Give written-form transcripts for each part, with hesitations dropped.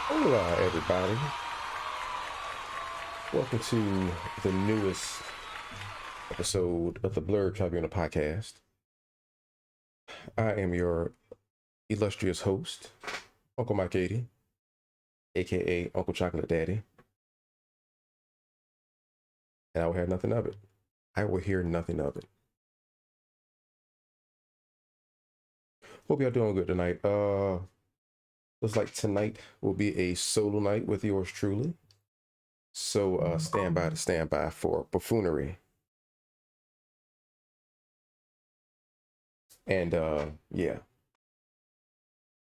Hola, everybody. Welcome to the newest episode of the Blerd Tribunal podcast. I am your illustrious host, Uncle Mike 80, aka Uncle Chocolate Daddy, and I will have nothing of it. I will hear nothing of it. Hope y'all doing good tonight. Looks like tonight will be a solo night with yours truly. So stand by for buffoonery. And yeah.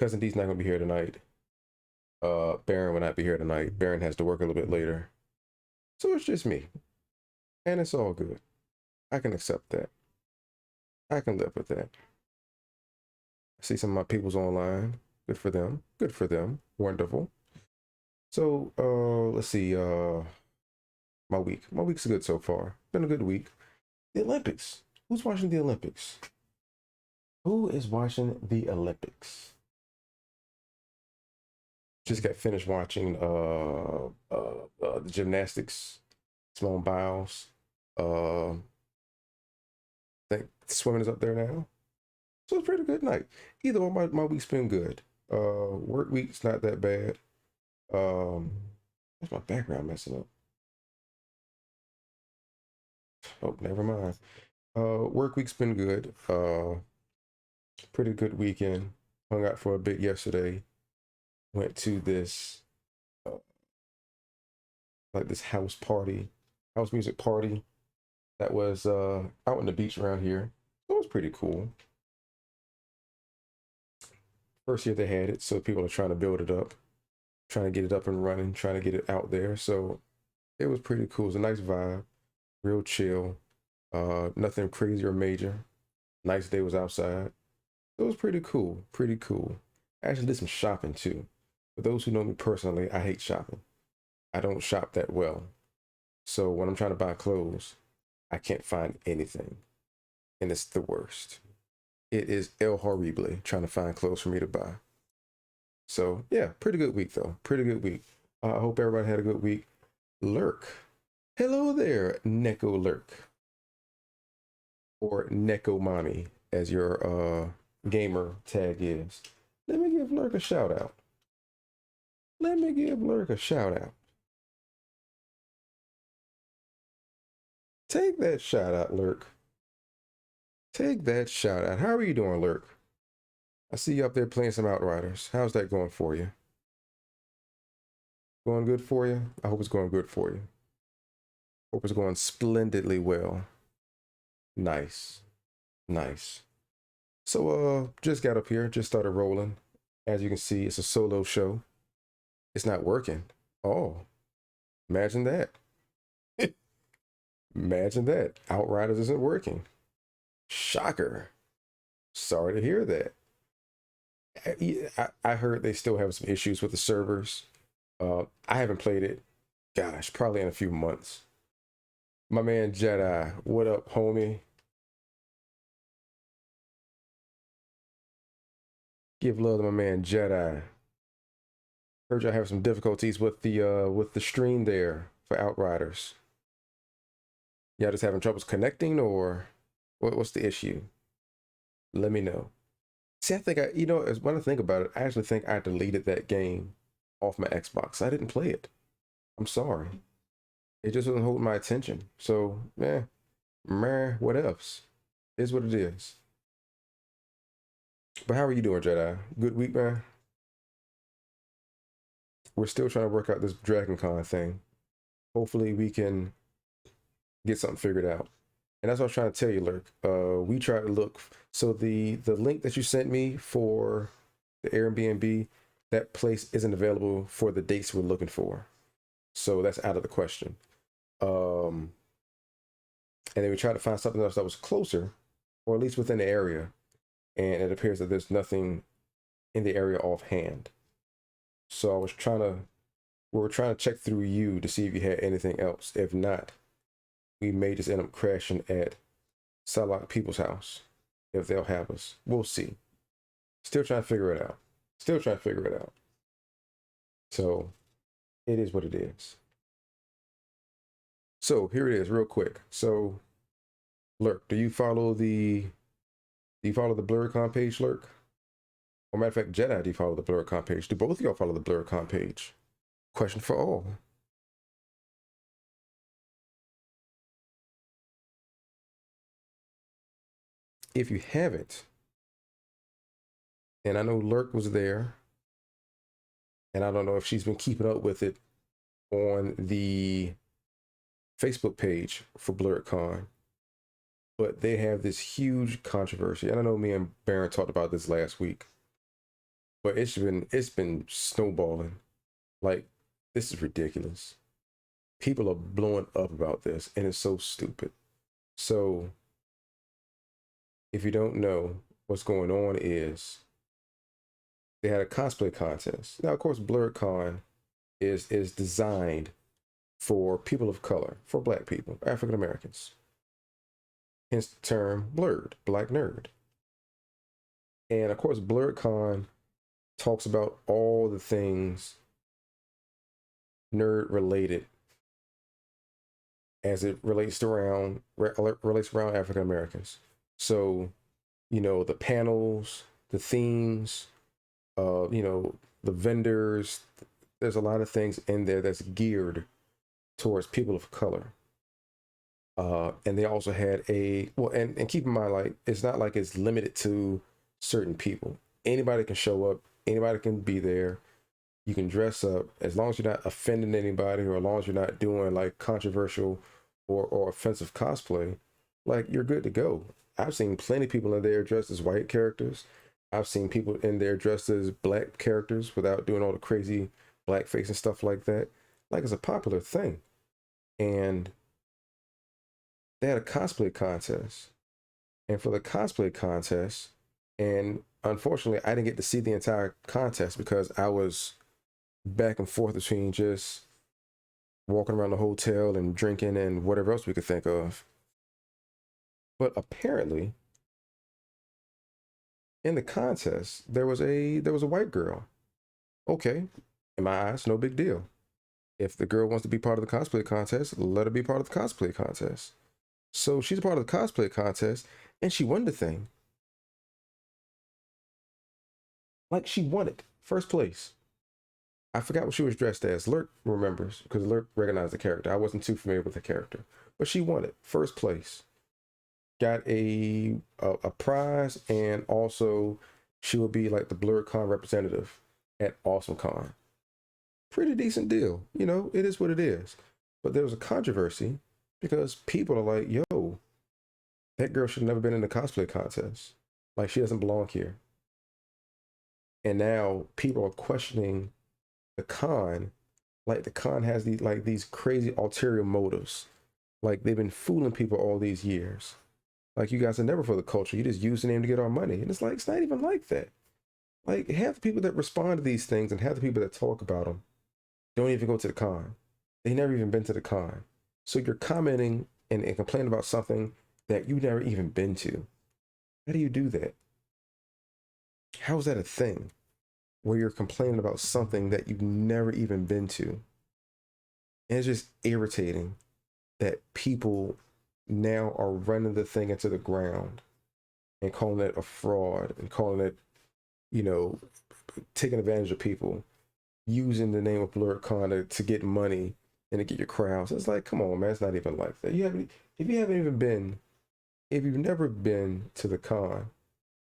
Cousin D's not gonna be here tonight. Baron will not be here tonight. Baron has to work a little bit later. So it's just me. And it's all good. I can accept that. I can live with that. I see some of my people's online. Good for them. Good for them. Wonderful. So let's see. My week. My week's good so far. Been a good week. The Olympics. Who's watching the Olympics? Who is watching the Olympics? Just got finished watching the gymnastics. Simone Biles. I think swimming is up there now. So it's a pretty good night. Either way, my week's been good. Work week's not that bad. What's my background messing up? Oh, never mind. Work week's been good. Pretty good weekend. Hung out for a bit yesterday. Went to this like this house music party that was out on the beach around here. So it was pretty cool. First year they had it, so people are trying to build it up, trying to get it up and running, trying to get it out there. So it was pretty cool. It was a nice vibe, real chill. Nothing crazy or major. Nice day was outside. It was pretty cool. Pretty cool. I actually did some shopping too. For those who know me personally, I hate shopping. I don't shop that well. So when I'm trying to buy clothes, I can't find anything. And it's the worst. It is el horrible trying to find clothes for me to buy. So yeah, pretty good week though. Pretty good week. I hope everybody had a good week. Lurk. Hello there, Neko Lurk. Or Neko Mommy, as your gamer tag is. Let me give Lurk a shout out. Let me give Lurk a shout out. Take that shout out, Lurk. Take that shout out. How are you doing, Lurk? I see you up there playing some Outriders. How's that going for you? Going good for you? I hope it's going good for you. Hope it's going splendidly well. Nice. Nice. So just got up here, just started rolling. As you can see, it's a solo show. It's not working. Oh, imagine that. Imagine that. Outriders isn't working. Shocker. Sorry to hear that. I heard they still have some issues with the servers. I haven't played it, gosh, probably in a few months. My man Jedi, what up, homie? Give love to my man Jedi. Heard y'all have some difficulties with the stream there for Outriders. Y'all just having troubles connecting, or what's the issue? Let me know. See, I think when I think about it, I actually think I deleted that game off my Xbox. I didn't play it. I'm sorry. It just wasn't holding my attention. So, meh, what else? Is what it is. But how are you doing, Jedi? Good week, man? We're still trying to work out this Dragon Con thing. Hopefully we can get something figured out. And that's what I was trying to tell you, Lurk. We tried to look. So the link that you sent me for the Airbnb, that place isn't available for the dates we're looking for. So that's out of the question. And then we tried to find something else that was closer, or at least within the area. And it appears that there's nothing in the area offhand. So we were trying to check through you to see if you had anything else. If not, we may just end up crashing at Salak People's house if they'll have us. We'll see. Still trying to figure it out. Still trying to figure it out. So it is what it is. So here it is, real quick. So Lurk, do you follow the BlerdCon page, Lurk? Or matter of fact, Jedi, do you follow the BlerdCon page? Do both of y'all follow the BlerdCon page? Question for all. If you haven't, and I know Lurk was there, and I don't know if she's been keeping up with it on the Facebook page for BlerdCon, but they have this huge controversy. And I know me and Baron talked about this last week, but it's been snowballing. Like, this is ridiculous. People are blowing up about this, and it's so stupid. So if you don't know, what's going on is they had a cosplay contest. Now, of course, BlerdCon is designed for people of color, for Black people, African Americans. Hence the term Blerd, Black Nerd. And of course, BlerdCon talks about all the things nerd related as it relates around African Americans. So, the panels, the themes, the vendors. There's a lot of things in there that's geared towards people of color. And they also had and keep in mind, like, it's not like it's limited to certain people. Anybody can show up, anybody can be there. You can dress up as long as you're not offending anybody, or as long as you're not doing like controversial or offensive cosplay, like, you're good to go. I've seen plenty of people in there dressed as white characters. I've seen people in there dressed as Black characters without doing all the crazy blackface and stuff like that. Like, it's a popular thing. And they had a cosplay contest. And for the cosplay contest, and unfortunately, I didn't get to see the entire contest because I was back and forth between just walking around the hotel and drinking and whatever else we could think of. But apparently, in the contest, there was a white girl. Okay, in my eyes, no big deal. If the girl wants to be part of the cosplay contest, let her be part of the cosplay contest. So she's a part of the cosplay contest, and she won the thing. Like, she won it, first place. I forgot what she was dressed as. Lurk remembers, because Lurk recognized the character. I wasn't too familiar with the character, but she won it, first place. Got a prize, and also she will be like the BlerdCon representative at AwesomeCon. Pretty decent deal. It is what it is. But there was a controversy because people are like, yo, that girl should have never been in the cosplay contest. Like, she doesn't belong here. And now people are questioning the con. Like, the con has these crazy ulterior motives. Like, they've been fooling people all these years. Like, you guys are never for the culture. You just use the name to get our money. And it's like, it's not even like that. Like, half the people that respond to these things and half the people that talk about them don't even go to the con. They never even been to the con. So you're commenting and complaining about something that you never even been to. How do you do that? How is that a thing where you're complaining about something that you've never even been to? And it's just irritating that people now are running the thing into the ground and calling it a fraud and calling it, taking advantage of people, using the name of BlerdCon to get money and to get your crowds. It's like, come on, man, it's not even like that. If you've never been to the con,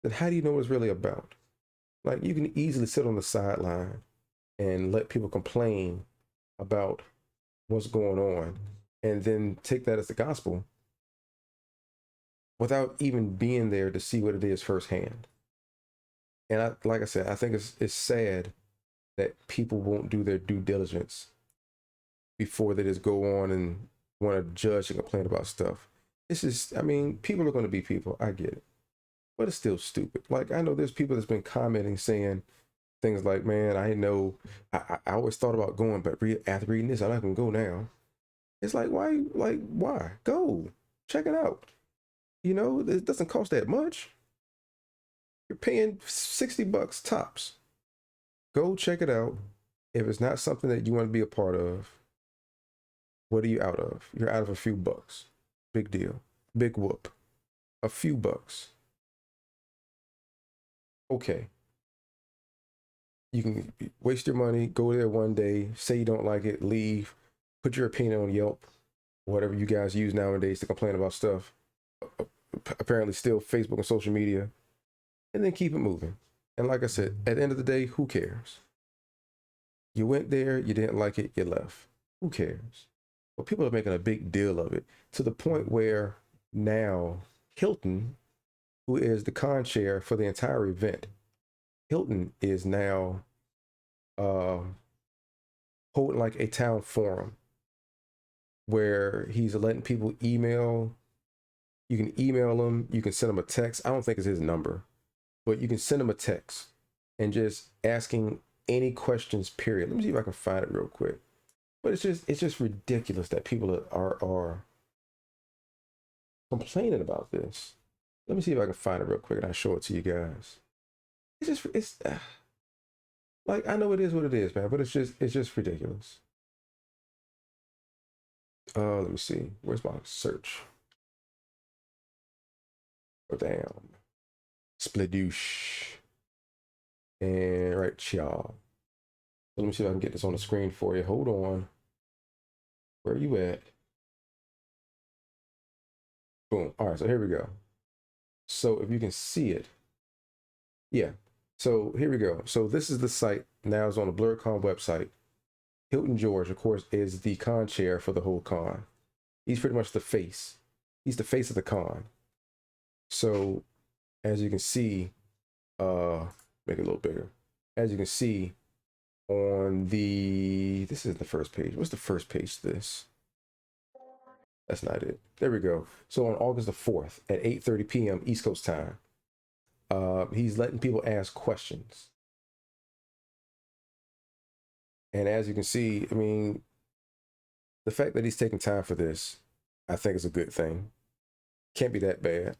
then how do you know what it's really about? Like, you can easily sit on the sideline and let people complain about what's going on and then take that as the gospel without even being there to see what it is firsthand. And like I said, I think it's sad that people won't do their due diligence before they just go on and want to judge and complain about stuff. It's just, people are going to be people. I get it. But it's still stupid. Like, I know there's people that's been commenting saying things like, man, I know, I always thought about going, but after reading this, I'm not going to go now. It's like, why? Like, why? Go. Check it out. It doesn't cost that much. You're paying $60 tops. Go check it out. If it's not something that you want to be a part of, what are you out of? You're out of a few bucks. Big deal. Big whoop. A few bucks. Okay. You can waste your money, go there one day, say you don't like it, leave, put your opinion on Yelp, whatever you guys use nowadays to complain about stuff. Apparently still Facebook and social media, and then keep it moving. And like I said, at the end of the day, who cares? You went there, you didn't like it, you left. Who cares? But people are making a big deal of it to the point where now Hilton, who is the con chair for the entire event, Hilton is now holding like a town forum where he's letting people email. You can email him, you can send him a text. I don't think it's his number, but you can send him a text and just asking any questions, period. Let me see if I can find it real quick. But it's just ridiculous that people are complaining about this. Let me see if I can find it real quick and I'll show it to you guys. It's like, I know it is what it is, man, but it's just ridiculous. Let me see. Where's my search? Oh, damn. Spladoosh. And right, y'all. Let me see if I can get this on the screen for you. Hold on. Where are you at? Boom. All right, so here we go. So if you can see it. Yeah. So here we go. So this is the site. Now it's on the BlerdCon website. Hilton George, of course, is the con chair for the whole con. He's pretty much the face. He's the face of the con. So as you can see, make it a little bigger. As you can see on this is the first page. What's the first page to this? That's not it. There we go. So on August the 4th at 8:30 p.m. East Coast time, he's letting people ask questions. And as you can see, I mean, the fact that he's taking time for this, I think is a good thing. Can't be that bad.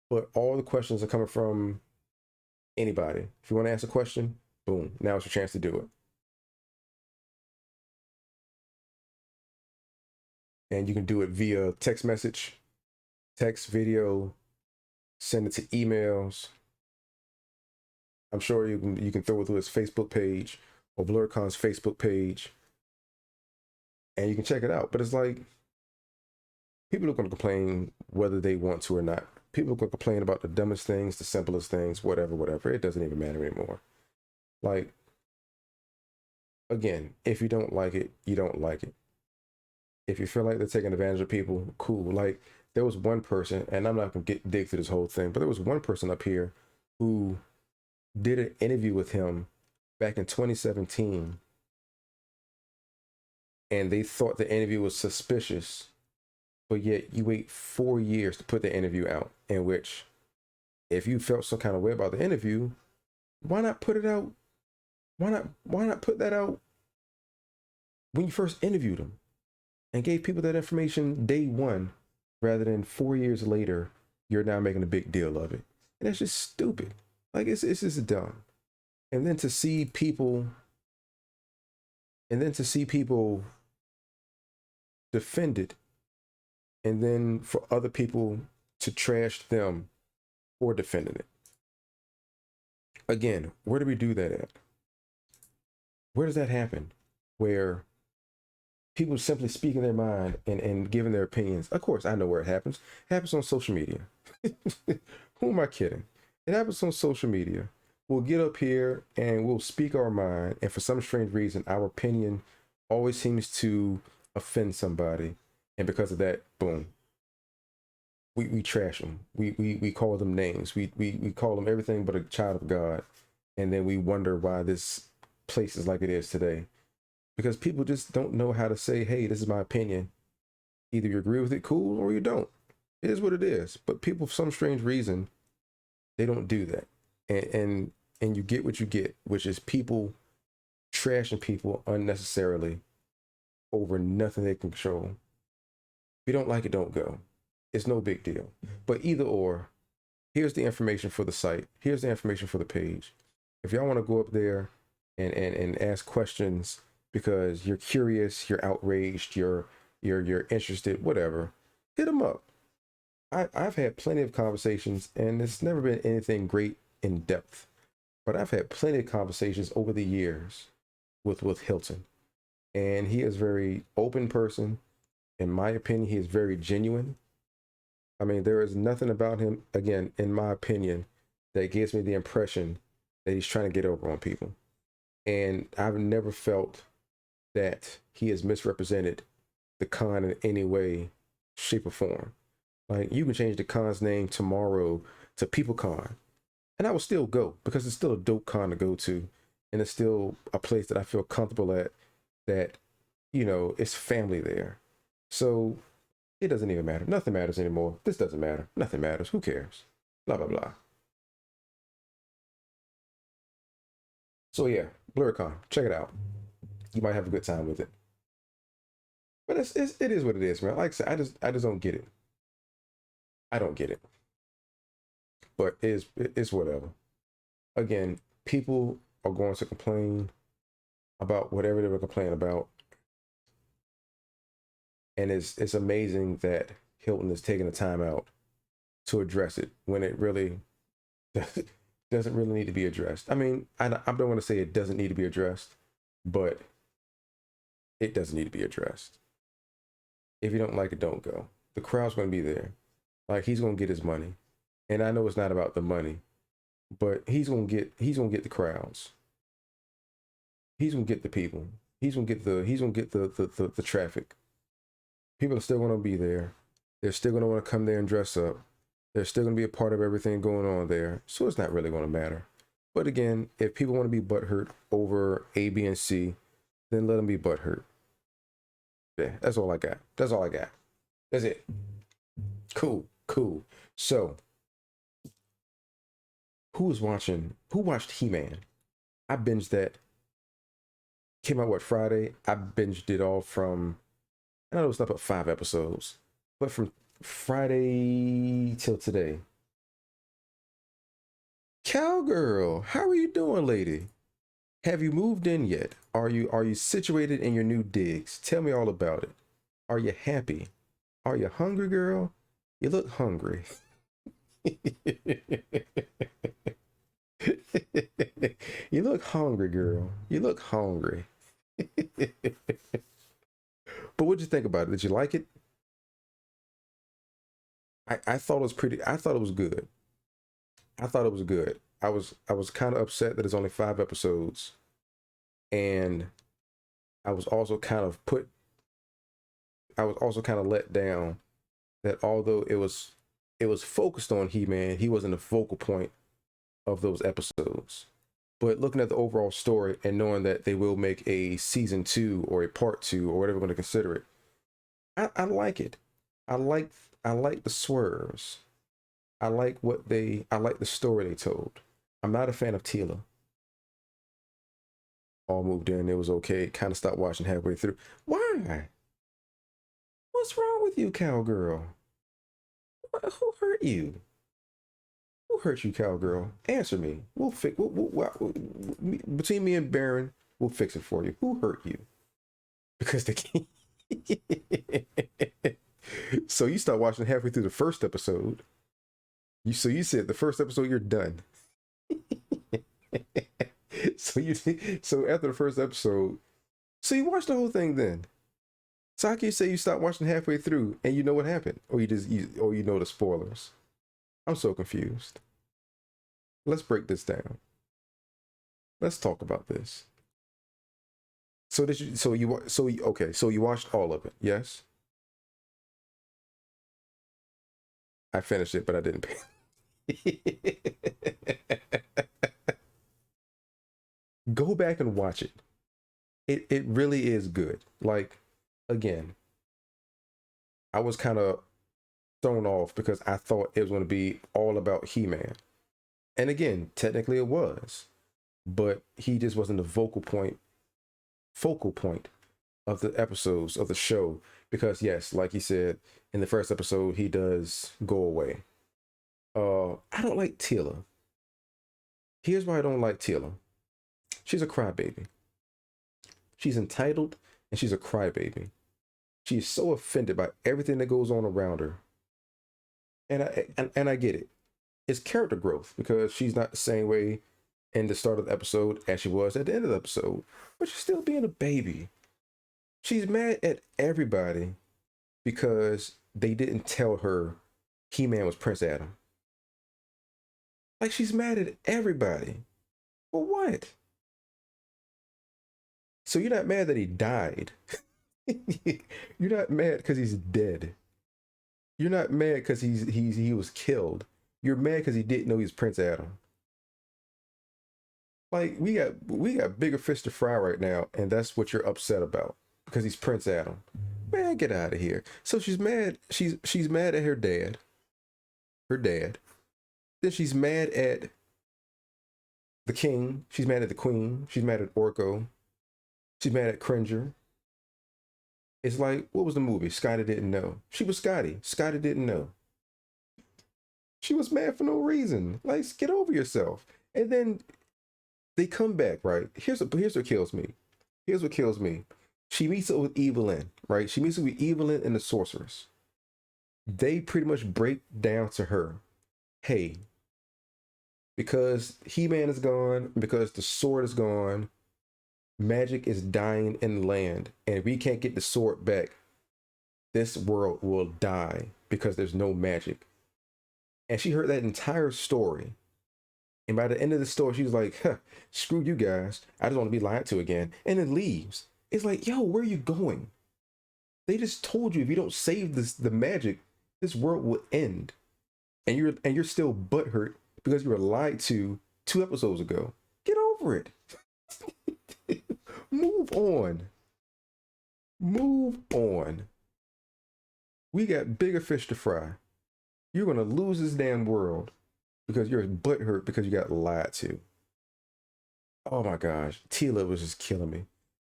But all the questions are coming from anybody. If you want to ask a question, boom, now it's your chance to do it. And you can do it via text message, text, video, send it to emails. I'm sure you can throw it through his Facebook page or BlerdCon's Facebook page, and you can check it out. But it's like, people are going to complain whether they want to or not. People are going to complain about the dumbest things, the simplest things, whatever. It doesn't even matter anymore. Like, again, if you don't like it, you don't like it. If you feel like they're taking advantage of people, cool. Like, there was one person, and I'm not going to dig through this whole thing, but there was one person up here who did an interview with him back in 2017, and they thought the interview was suspicious, but yet you wait 4 years to put the interview out, in which, if you felt some kind of way about the interview, why not put it out? Why not put that out when you first interviewed him and gave people that information day one, rather than 4 years later, you're now making a big deal of it? And that's just stupid. Like, it's just dumb. And then to see people defend it, and then for other people to trash them for defending it. Again, where do we do that at? Where does that happen? Where people simply speaking their mind and giving their opinions. Of course, I know where it happens. It happens on social media. Who am I kidding? It happens on social media. We'll get up here and we'll speak our mind, and for some strange reason, our opinion always seems to offend somebody, and because of that, boom, we trash them. We call them names. We call them everything but a child of God, and then we wonder why this place is like it is today, because people just don't know how to say, hey, this is my opinion. Either you agree with it, cool, or you don't. It is what it is. But people, for some strange reason, they don't do that. And you get what you get, which is people trashing people unnecessarily over nothing they can control. If you don't like it, don't go. It's no big deal. But either or, here's the information for the site. Here's the information for the page. If y'all want to go up there and ask questions because you're curious, you're outraged, you're interested, whatever, hit him up. I've had plenty of conversations, and it's never been anything great in depth, but I've had plenty of conversations over the years with Hilton, and he is a very open person. In my opinion, he is very genuine. I mean, there is nothing about him, again, in my opinion, that gives me the impression that he's trying to get over on people. And I've never felt that he has misrepresented the con in any way, shape, or form. Like, you can change the con's name tomorrow to People Con, and I will still go because it's still a dope con to go to, and it's still a place that I feel comfortable at, that, it's family there. So it doesn't even matter. Nothing matters anymore. This doesn't matter. Nothing matters. Who cares? Blah, blah, blah. So yeah, BlerdCon, check it out. You might have a good time with it. But it is what it is, man. Like I said, I just don't get it. I don't get it. But it's whatever. Again, people are going to complain about whatever they were complaining about. And it's amazing that Hilton is taking the time out to address it when it really doesn't really need to be addressed. I mean, I don't want to say it doesn't need to be addressed, but it doesn't need to be addressed. If you don't like it, don't go. The crowd's going to be there. Like, he's going to get his money. And I know it's not about the money, but he's going to get the crowds. He's going to get the people. He's going to get the traffic. People are still going to be there. They're still going to want to come there and dress up. They're still going to be a part of everything going on there. So it's not really going to matter. But again, if people want to be butthurt over A, B, and C, then let them be butthurt. Yeah, that's all I got. That's all I got. That's it. Cool. So, who watched He-Man? I binged that. Came out, Friday? I binged it all from, I know it was up at 5 episodes, but from Friday till today. Cowgirl, how are you doing, lady? Have you moved in yet? Are you situated in your new digs? Tell me all about it. Are you happy? Are you hungry, girl? You look hungry. You look hungry, girl. You look hungry. But what'd you think about it? Did you like it? I thought it was pretty. I thought it was good. I thought it was good. I was kind of upset that it's only 5 episodes, and I was also kind of let down that although it was focused on He-Man, he wasn't the focal point of those episodes. But looking at the overall story and knowing that they will make a season 2 or a part 2 or whatever we're going to consider it, I like it. I like the swerves. I like the story they told. I'm not a fan of Tila. All moved in, it was okay. Kind of stopped watching halfway through. Why? What's wrong with you, cowgirl? Who hurt you? Who hurt you, cowgirl? Answer me. We'll fix. Between me and Baron, we'll fix it for you. Who hurt you? Because the king. So you start watching halfway through the first episode. So you said the first episode you're done. So after the first episode, so you watched the whole thing then. So how can you say you stopped watching halfway through and you know what happened, or you know the spoilers? I'm so confused. Let's break this down. Let's talk about this. So you watched all of it, yes? I finished it, but I didn't pay. Go back and watch it. It really is good. Like, again, I was kind of thrown off because I thought it was going to be all about He-Man. And again, technically it was, but he just wasn't the focal point of the episodes of the show, because yes, like he said in the first episode, he does go away. I don't like Tila. Here's why I don't like Tila. She's a crybaby. She's entitled and she's a crybaby. She's so offended by everything that goes on around her. And I get it. It's character growth because she's not the same way in the start of the episode as she was at the end of the episode. But she's still being a baby. She's mad at everybody because they didn't tell her He-Man was Prince Adam. Like, she's mad at everybody. For what? So you're not mad that he died. You're not mad because he's dead. You're not mad because he was killed. You're mad because he didn't know he was Prince Adam. Like, we got bigger fish to fry right now, and that's what you're upset about because he's Prince Adam. Man, get out of here. So she's mad. She's mad at her dad. Her dad. Then she's mad at the king. She's mad at the queen. She's mad at Orko. She's mad at Cringer. It's like, what was the movie? Scotty didn't know. She was Scotty. Scotty didn't know. She was mad for no reason. Like, get over yourself. And then they come back, right? Here's what kills me. Here's what kills me. She meets up with Evelyn, right? She meets up with Evelyn and the sorceress. They pretty much break down to her, hey, because He-Man is gone, because the sword is gone, magic is dying in the land, and if we can't get the sword back, this world will die because there's no magic. And she heard that entire story. And by the end of the story, she was like, huh, screw you guys. I just want to be lied to again. And then leaves. It's like, yo, where are you going? They just told you if you don't save the magic, this world will end. And you're still butthurt because you were lied to 2 episodes ago. Get over it. Move on. Move on. We got bigger fish to fry. You're going to lose this damn world because you're butthurt because you got lied to. Oh my gosh. Teela was just killing me.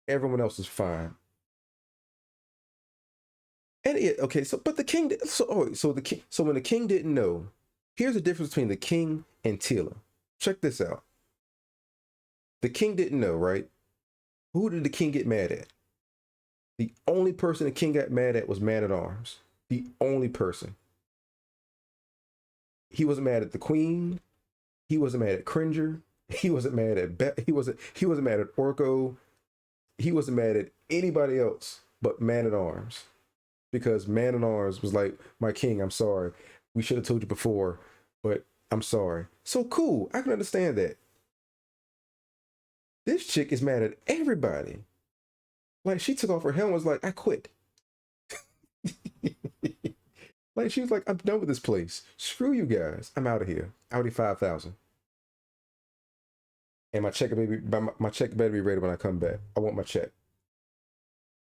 Everyone else is fine. And okay, so but the king, so when the king didn't know, here's the difference between the king and Teela. Check this out. The king didn't know, right? Who did the king get mad at? The only person the king got mad at was Man-at-Arms. The only person. He wasn't mad at the queen. He wasn't mad at Cringer. He wasn't mad at he wasn't mad at Orko. He wasn't mad at anybody else but Man-at-Arms. Because Man-at-Arms was like, my king, I'm sorry. We should have told you before, but I'm sorry. So cool. I can understand that. This chick is mad at everybody. Like, she took off her helmet and was like, I quit. Like, she was like, I'm done with this place. Screw you guys. I'm out of here. Audi 5000. And my check better be ready when I come back. I want my check.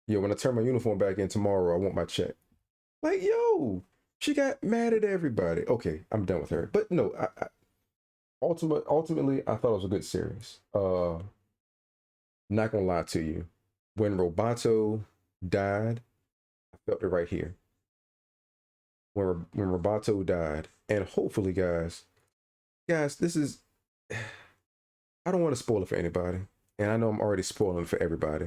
Yo, when I turn my uniform back in tomorrow, I want my check. Like, yo, she got mad at everybody. Okay, I'm done with her. But no, ultimately, I thought it was a good series. Not gonna lie to you. When Roboto died, I felt it right here. When Roboto died, and hopefully, guys, this is, I don't want to spoil it for anybody, and I know I'm already spoiling it for everybody.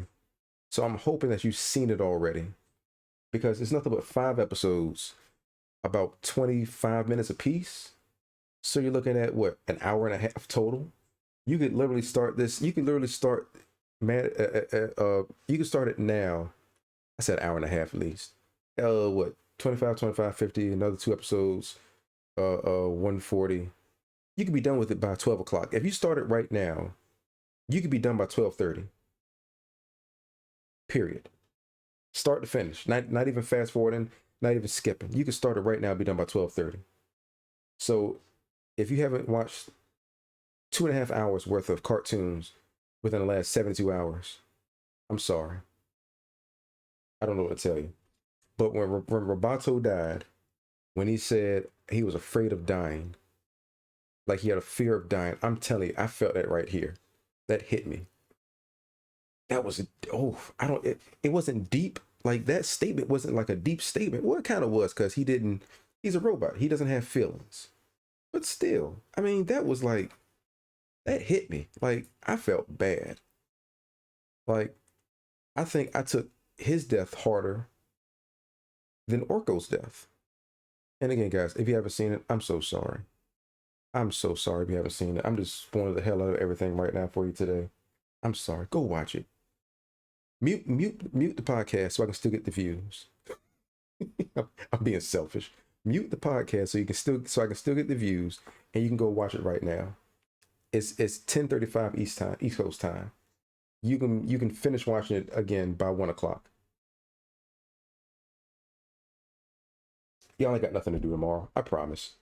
So I'm hoping that you've seen it already, because it's nothing but 5 episodes, about 25 minutes a piece. So you're looking at what, an hour and a half total. You could literally start this. You can literally start, you can start it now. I said hour and a half at least. What, 25, 50, another 2 episodes, 140. You could be done with it by 12 o'clock. If you start it right now, you could be done by 12:30. Period. Start to finish. Not even fast forwarding, not even skipping. You can start it right now and be done by 12:30. So if you haven't watched 2.5 hours worth of cartoons within the last 72 hours, I'm sorry. I don't know what to tell you. But when Roboto died, when he said he was afraid of dying, like he had a fear of dying, I'm telling you, I felt that right here. That hit me. That was, it wasn't deep. Like, that statement wasn't like a deep statement. Well, it kind of was, because he's a robot. He doesn't have feelings. But still, I mean, that was like, that hit me. Like, I felt bad. Like, I think I took his death harder than Orko's death. And again, guys, if you haven't seen it, I'm so sorry. I'm so sorry if you haven't seen it. I'm just spoiling the hell out of everything right now for you today. I'm sorry. Go watch it. Mute the podcast so I can still get the views. I'm being selfish. Mute the podcast so I can still get the views, and you can go watch it right now. It's 10:35 East Coast time. You can finish watching it again by 1 o'clock. Y'all ain't got nothing to do tomorrow. I promise.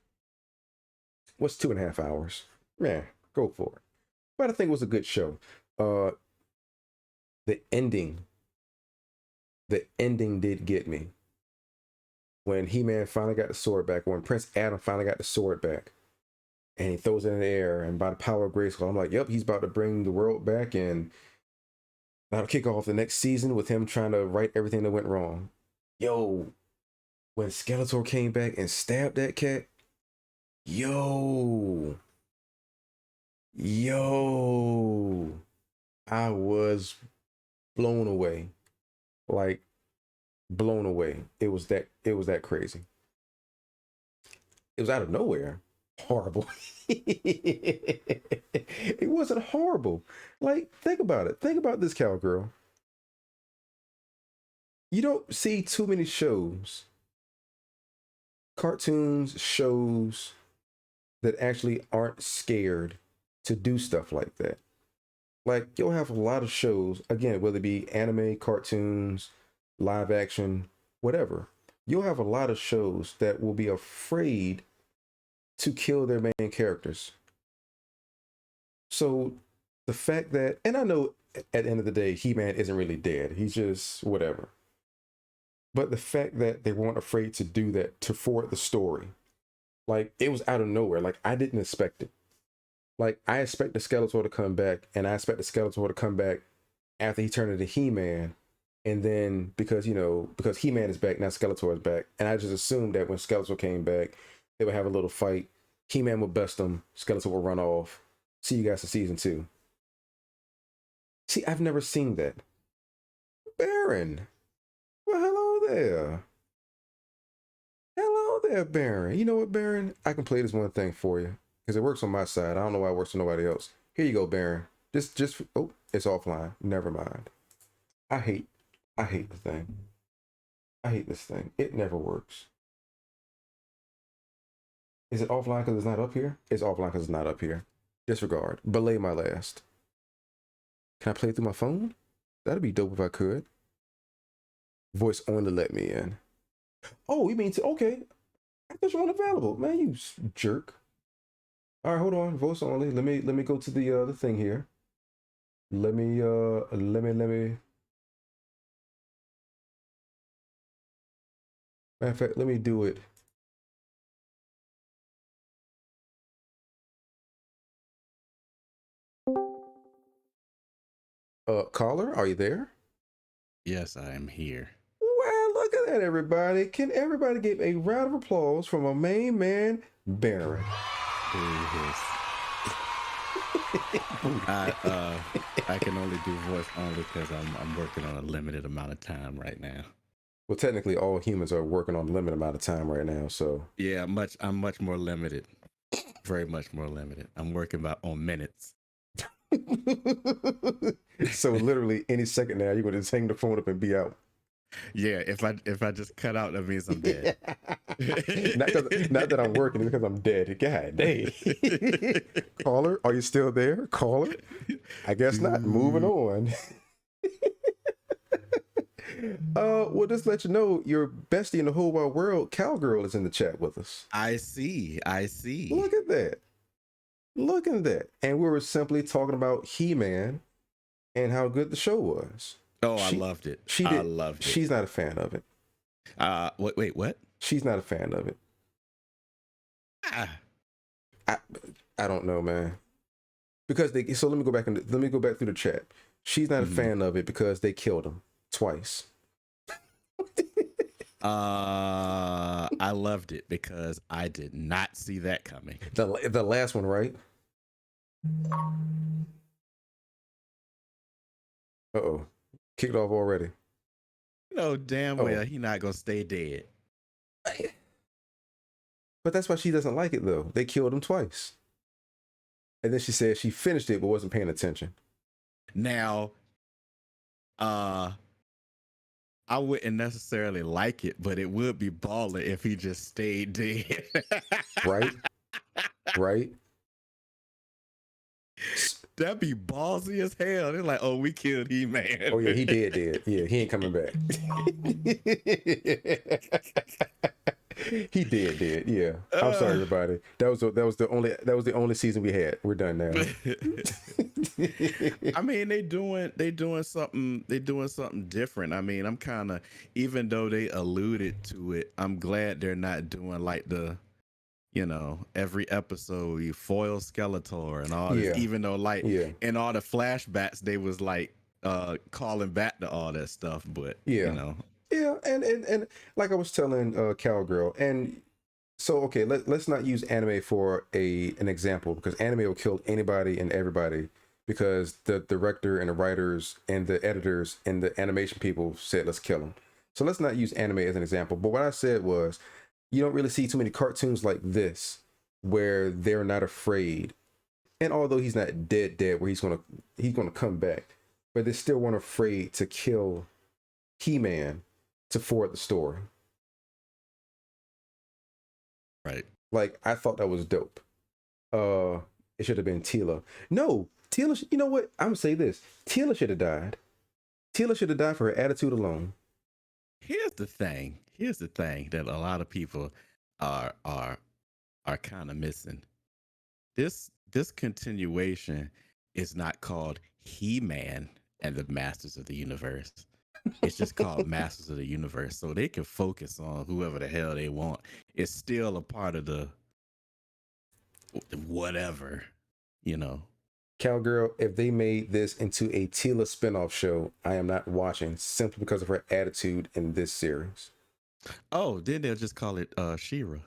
What's 2.5 hours? Man, go for it. But I think it was a good show. The ending did get me. When He-Man finally got the sword back, when Prince Adam finally got the sword back, and he throws it in the air, and by the power of Grayskull, I'm like, yep, he's about to bring the world back, and that'll kick off the next season with him trying to right everything that went wrong. Yo, when Skeletor came back and stabbed that cat, yo, I was blown away. Like, blown away. It was that crazy. It was out of nowhere. Horrible. It wasn't horrible. Like, think about it. Think about this, cowgirl. You don't see too many shows, cartoons, shows that actually aren't scared to do stuff like that. Like, you'll have a lot of shows, again, whether it be anime, cartoons, live action, whatever. You'll have a lot of shows that will be afraid to kill their main characters. So the fact that, and I know at the end of the day, He-Man isn't really dead. He's just whatever. But the fact that they weren't afraid to do that to forward the story, like, it was out of nowhere. Like, I didn't expect it. Like, I expect the Skeletor to come back, and I expect the Skeletor to come back after he turned into He-Man. And then because He-Man is back, now Skeletor is back. And I just assumed that when Skeletor came back, they would have a little fight. He-Man would bust him, Skeletor would run off. See you guys in season 2. See, I've never seen that. Baron. Well, hello there. Hello there, Baron. You know what, Baron? I can play this one thing for you because it works on my side. I don't know why it works for nobody else. Here you go, Baron. Oh, it's offline. Never mind. I hate the thing. I hate this thing. It never works. Is it offline because it's not up here? It's offline because it's not up here. Disregard. Belay my last. Can I play it through my phone? That'd be dope if I could. Voice only let me in. Oh, you mean okay. I thought you weren't available. Man, you jerk. All right, hold on. Voice only. Let me go to the thing here. Let me matter of fact, let me do it. Caller, are you there? Yes, I am here. Well, look at that, everybody. Can everybody give a round of applause from our main man, Baron? I can only do voice only because I'm working on a limited amount of time right now. Well, technically, all humans are working on a limited amount of time right now, so. Yeah, I'm much more limited. Very much more limited. I'm working on minutes. So literally any second now, you're gonna just hang the phone up and be out. Yeah, if I just cut out, that means I'm dead. not that I'm working, it's because I'm dead. God dang. Caller, are you still there? Caller? I guess not. Moving on. Well, just let you know, your bestie in the whole wide world, Cowgirl, is in the chat with us. I see. Look at that. Look at that. And we were simply talking about He-Man and how good the show was. Oh, I loved it. I loved it. She's not a fan of it. Wait, what? She's not a fan of it. I don't know, man. Because so let me go back through the chat. She's not a fan of it because they killed him twice. I loved it because I did not see that coming. The last one, right? Uh-oh. Kicked off already. You know damn Oh. well he not gonna stay dead. But that's why she doesn't like it, though. They killed him twice. And then she said she finished it but wasn't paying attention. Now, I wouldn't necessarily like it, but it would be baller if he just stayed dead. Right? Right? That'd be ballsy as hell. They're like, oh, we killed He-Man. Oh yeah, he dead. Yeah, he ain't coming back. He dead. Yeah. I'm sorry, everybody. That was the only season we had. We're done now. I mean, they doing something different. I mean, I'm kind of, even though they alluded to it, I'm glad they're not doing like the, you know, every episode you foil Skeletor and all this, Yeah. even though like Yeah. in all the flashbacks they was like calling back to all that stuff, but Yeah. you know. Yeah, and like I was telling Cowgirl, and so okay, let's not use anime for an example, because anime will kill anybody and everybody, because the director and the writers and the editors and the animation people said let's kill them. So let's not use anime as an example. But what I said was, you don't really see too many cartoons like this where they're not afraid. And although he's not dead, where he's gonna come back, but they still weren't afraid to kill He-Man to forward the story. Right. Like, I thought that was dope. It should have been Teela. No, Teela, you know what? I'm gonna say this. Teela should have died. Teela should have died for her attitude alone. Here's the thing that a lot of people are kind of missing. This continuation is not called He-Man and the Masters of the Universe. It's just called Masters of the Universe, so they can focus on whoever the hell they want. It's still a part of the whatever, you know. Cowgirl, if they made this into a Teela spinoff show, I am not watching, simply because of her attitude in this series. Oh, then they'll just call it She-Ra.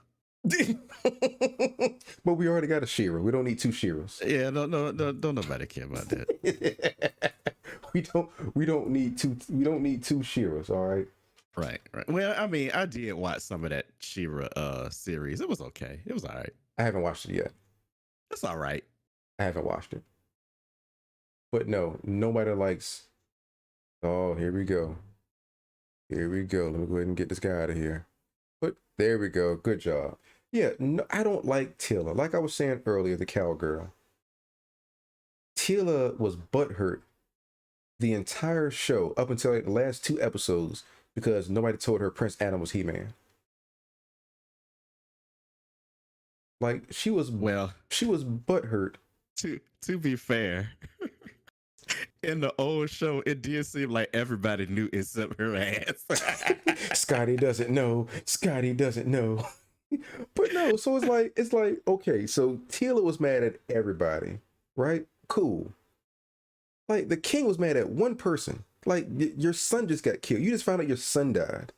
But we already got a She-Ra. We don't need two She-Ras. Yeah, no, don't nobody care about that. we don't need two She-Ras, all right? Right. Well, I mean, I did watch some of that She-Ra series. It was okay. It was all right. I haven't watched it yet. It's all right. I haven't watched it. But no, nobody likes. Oh, here we go. Here we go. Let me go ahead and get this guy out of here. But there we go. Good job. Yeah, no, I don't like Teela. Like I was saying earlier, the Cowgirl. Teela was butthurt the entire show up until like the last 2 episodes because nobody told her Prince Adam was He-Man. Like she was butthurt. To be fair, in the old show, it did seem like everybody knew except her ass. Scotty doesn't know. But no, so it's like, okay, so Teela was mad at everybody, right? Cool. Like the king was mad at one person. Like your son just got killed. You just found out your son died.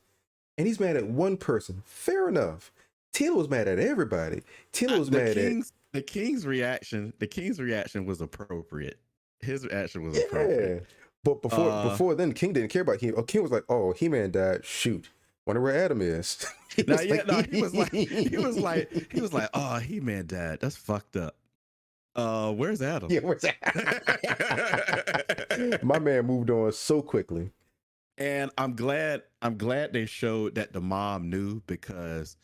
And he's mad at one person. Fair enough. Teela was mad at everybody. Teela was mad at the king's reaction. The king's reaction was appropriate. His reaction was appropriate. But before then, King didn't care about him. King was like, "Oh, He-Man died. Shoot, wonder where Adam is." He was like, "Oh, He-Man died. That's fucked up. Where's Adam?" Yeah, where's Adam? My man moved on so quickly. And I'm glad they showed that the mom knew, because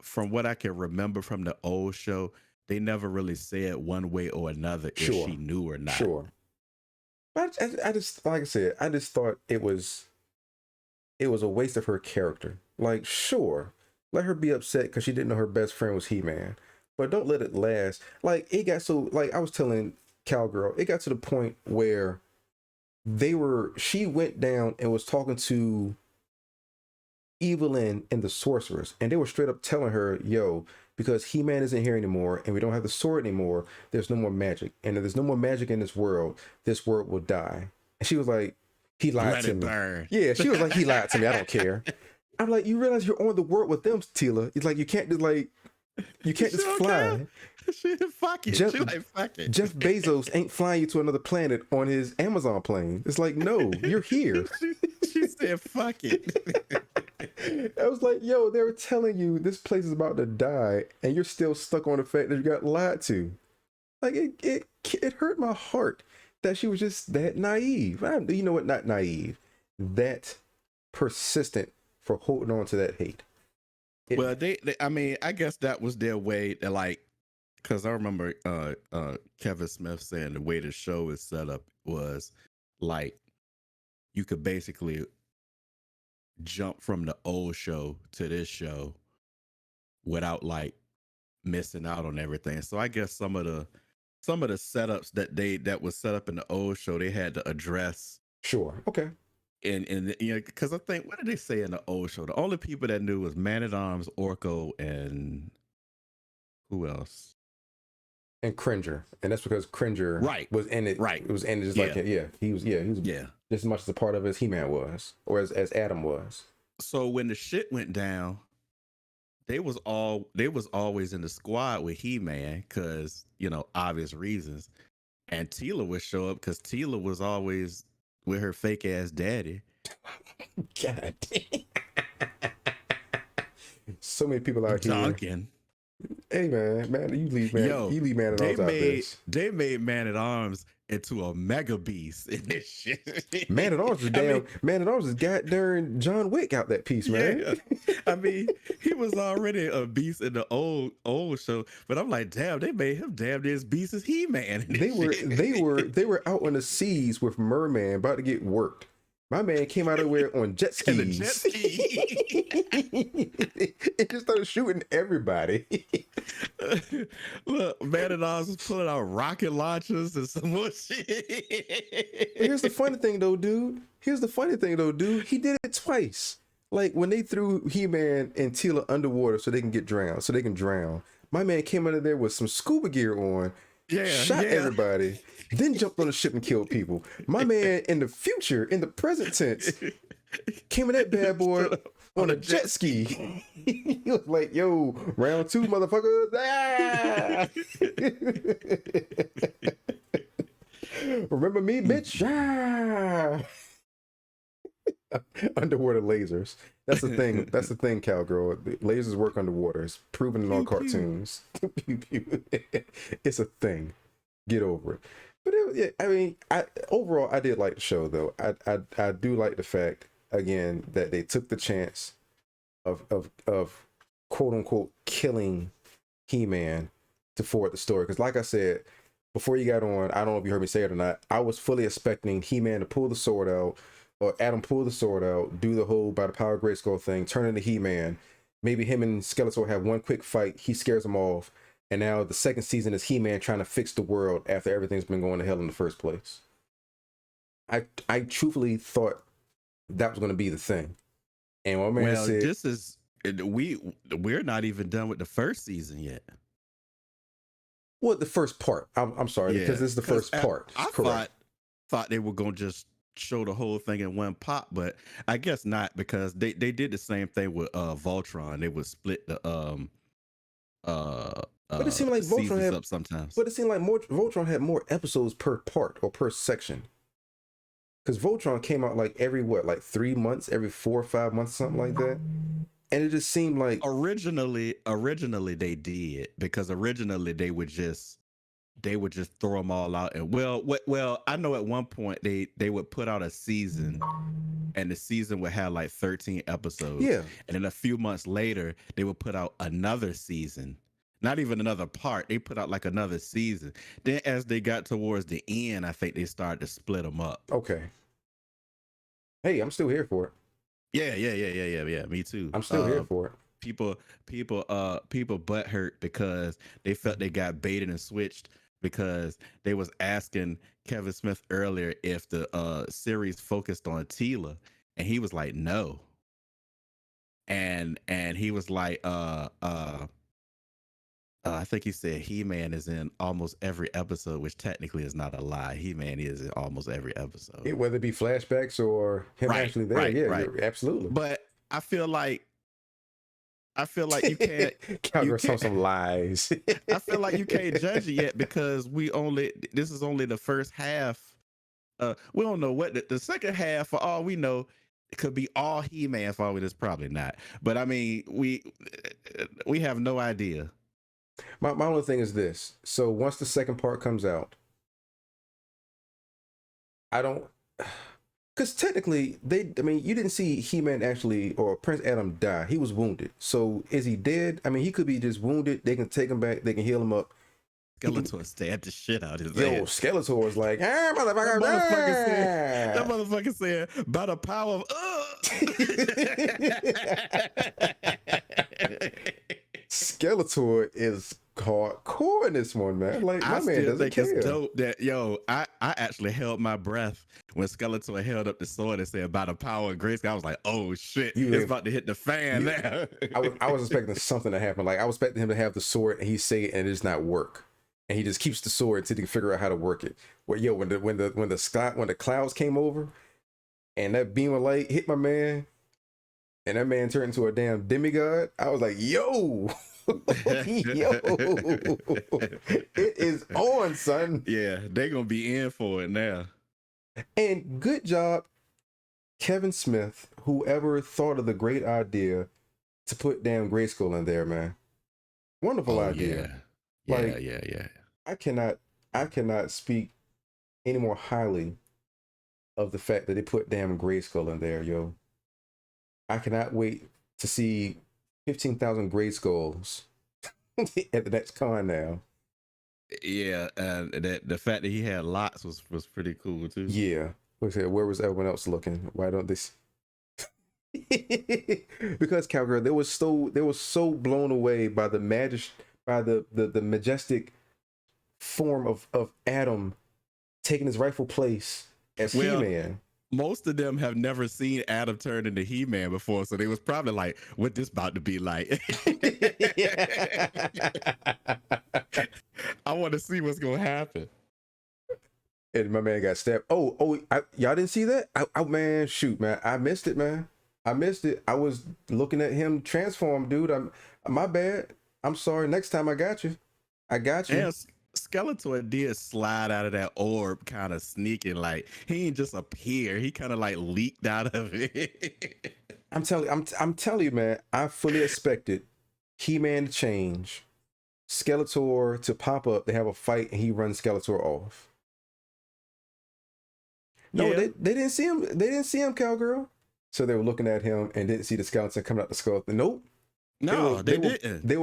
from what I can remember from the old show, they never really said one way or another if she knew or not. Sure. But I just, like I said, I just thought it was a waste of her character. Like, sure, let her be upset because she didn't know her best friend was He-Man, but don't let it last. Like, it got so, like I was telling Cowgirl, it got to the point where she went down and was talking to Evelyn and the sorcerers, and they were straight up telling her, yo, because He-Man isn't here anymore and we don't have the sword anymore, there's no more magic, and if there's no more magic in this world will die. And she was like, he lied to me. Burn. Yeah, she was like, he lied to me, I don't care. I'm like, you realize you're on the world with them, Teela. It's like, you can't just fly. Fuck it. Jeff She like, fuck it. Jeff Bezos ain't flying you to another planet on his Amazon plane. It's like, no, you're here. she said, fuck it. I was like, yo, they were telling you this place is about to die, and you're still stuck on the fact that you got lied to. Like, it hurt my heart that she was just that naive. You know what? Not naive. That persistent for holding on to that hate. Well, I mean, I guess that was their way to like, because I remember Kevin Smith saying the way the show is set up was like you could basically jump from the old show to this show without like missing out on everything. So I guess some of the setups that was set up in the old show they had to address. Sure. Okay. And you know, because I think, what did they say in the old show? The only people that knew was Man at Arms, Orko, and who else? And Cringer, and that's because Cringer was in it. Right, it was in it just like he was just as much as a part of it as He-Man was, or as Adam was. So when the shit went down, they was always in the squad with He-Man because, you know, obvious reasons, and Teela would show up because Teela was always with her fake ass daddy. God damn. So many people out Duncan. Hey man, you leave Man at Arms out this. They made Man at Arms into a mega beast in this shit. Man at Arms is goddamn John Wick out that piece, man. Yeah. I mean, he was already a beast in the old show, but I'm like, damn, they made him damn near as beast as He-Man. They were out on the seas with Merman about to get worked. My man came out of there on jet skis. And jet ski. It just started shooting everybody. Look, Man at Arms was pulling out rocket launchers and some more shit. Here's the funny thing though, dude. He did it twice. Like when they threw He-Man and Teela underwater so they can drown. My man came out of there with some scuba gear on. Shot everybody, then jumped on the ship and killed people. My man in the future, in the present tense, came in that bad boy on a jet ski. He was like, yo, round 2, motherfuckers. Ah! Remember me, bitch? Ah! Underwater lasers. That's the thing, cowgirl. Lasers work underwater. It's proven in all cartoons. It's a thing. Get over it. But overall, I did like the show, though. I do like the fact, again, that they took the chance of quote unquote killing He-Man to forward the story. Because, like I said before you got on, I don't know if you heard me say it or not, I was fully expecting He-Man to pull the sword out, or Adam pull the sword out, do the whole by the power of Grayskull thing, turn into He-Man. Maybe him and Skeletor have one quick fight. He scares them off. And now the second season is He-Man trying to fix the world after everything's been going to hell in the first place. I truthfully thought that was going to be the thing. And my man said, we're not even done with the first season yet. Well, the first part. I'm sorry, because this is the first part. I thought they were going to just show the whole thing in one pop, but I guess not, because they did the same thing with Voltron. They would split the but it seemed like Voltron had up sometimes. But it seemed like Voltron had more episodes per part or per section. Because Voltron came out like every 3 months, every 4 or 5 months, something like that. And it just seemed like originally they did, because originally they would just throw them all out. And well, I know at one point they would put out a season, and the season would have like 13 episodes. Yeah. And then a few months later, they would put out another season. Not even another part. They put out like another season. Then as they got towards the end, I think they started to split them up. Okay. Hey, I'm still here for it. Yeah. Me too. I'm still here for it. People butt hurt because they felt they got baited and switched, because they was asking Kevin Smith earlier if the series focused on Teela, and he was like, no. And he was like, I think he said He-Man is in almost every episode, which technically is not a lie. He-Man is in almost every episode. Whether it be flashbacks or him actually there. Right. Absolutely. But I feel like I feel like you Cowgirl can't some lies. I feel like you can't judge it yet because this is only the first half. We don't know what the second half, for all we know, it could be all He-Man for all we know. It's probably not. But I mean, we have no idea. My only thing is this. So once the second part comes out, I don't, because technically I mean, you didn't see He-Man actually or Prince Adam die. He was wounded. So is he dead? I mean, he could be just wounded. They can take him back. They can heal him up. Skeletor stabbed the shit out of his Yo, ass. Skeletor was like, ah, That motherfucker, motherfucker said, that ah. motherfucker said, by the power of Skeletor is hardcore in this one, man. Like, I my man still doesn't think it's care. dope that I actually held my breath when Skeletor held up the sword and said, by the power of grace. I was like, oh shit, it's about to hit the fan now. I was expecting something to happen. Like, I was expecting him to have the sword and he say it and it does not work. And he just keeps the sword until he can figure out how to work it. Well, yo, when the clouds came over and that beam of light hit my man, and that man turned into a damn demigod, I was like, yo, yo, it is on, son. Yeah, they're gonna be in for it now. And good job, Kevin Smith, whoever thought of the great idea to put damn Grayskull in there, man. Wonderful idea. Yeah. I cannot speak any more highly of the fact that they put damn Grayskull in there, yo. I cannot wait to see 15,000 Grayskulls at the next con now. Yeah, and the fact that he had lots was pretty cool too. Yeah. Where was everyone else looking? Why don't they? Because Cowgirl, they were so blown away by the majestic form of Adam taking his rightful place as He-Man. Most of them have never seen Adam turn into He-Man before, so they was probably like, what this about to be like? I want to see what's gonna happen. And my man got stabbed. Y'all didn't see that? Man, shoot, man, I missed it, man. I missed it. I was looking at him transform, dude. My bad. I'm sorry. Next time I got you. And Skeletor did slide out of that orb kind of sneaking, like he ain't just appear. He kind of like leaked out of it. I'm telling you, man, I fully expected He-Man to change, Skeletor to pop up, they have a fight, and he runs Skeletor off. No, yeah. they didn't see him. They didn't see him, Cowgirl. So they were looking at him and didn't see the skeleton coming out the skull. Nope. No, they didn't. They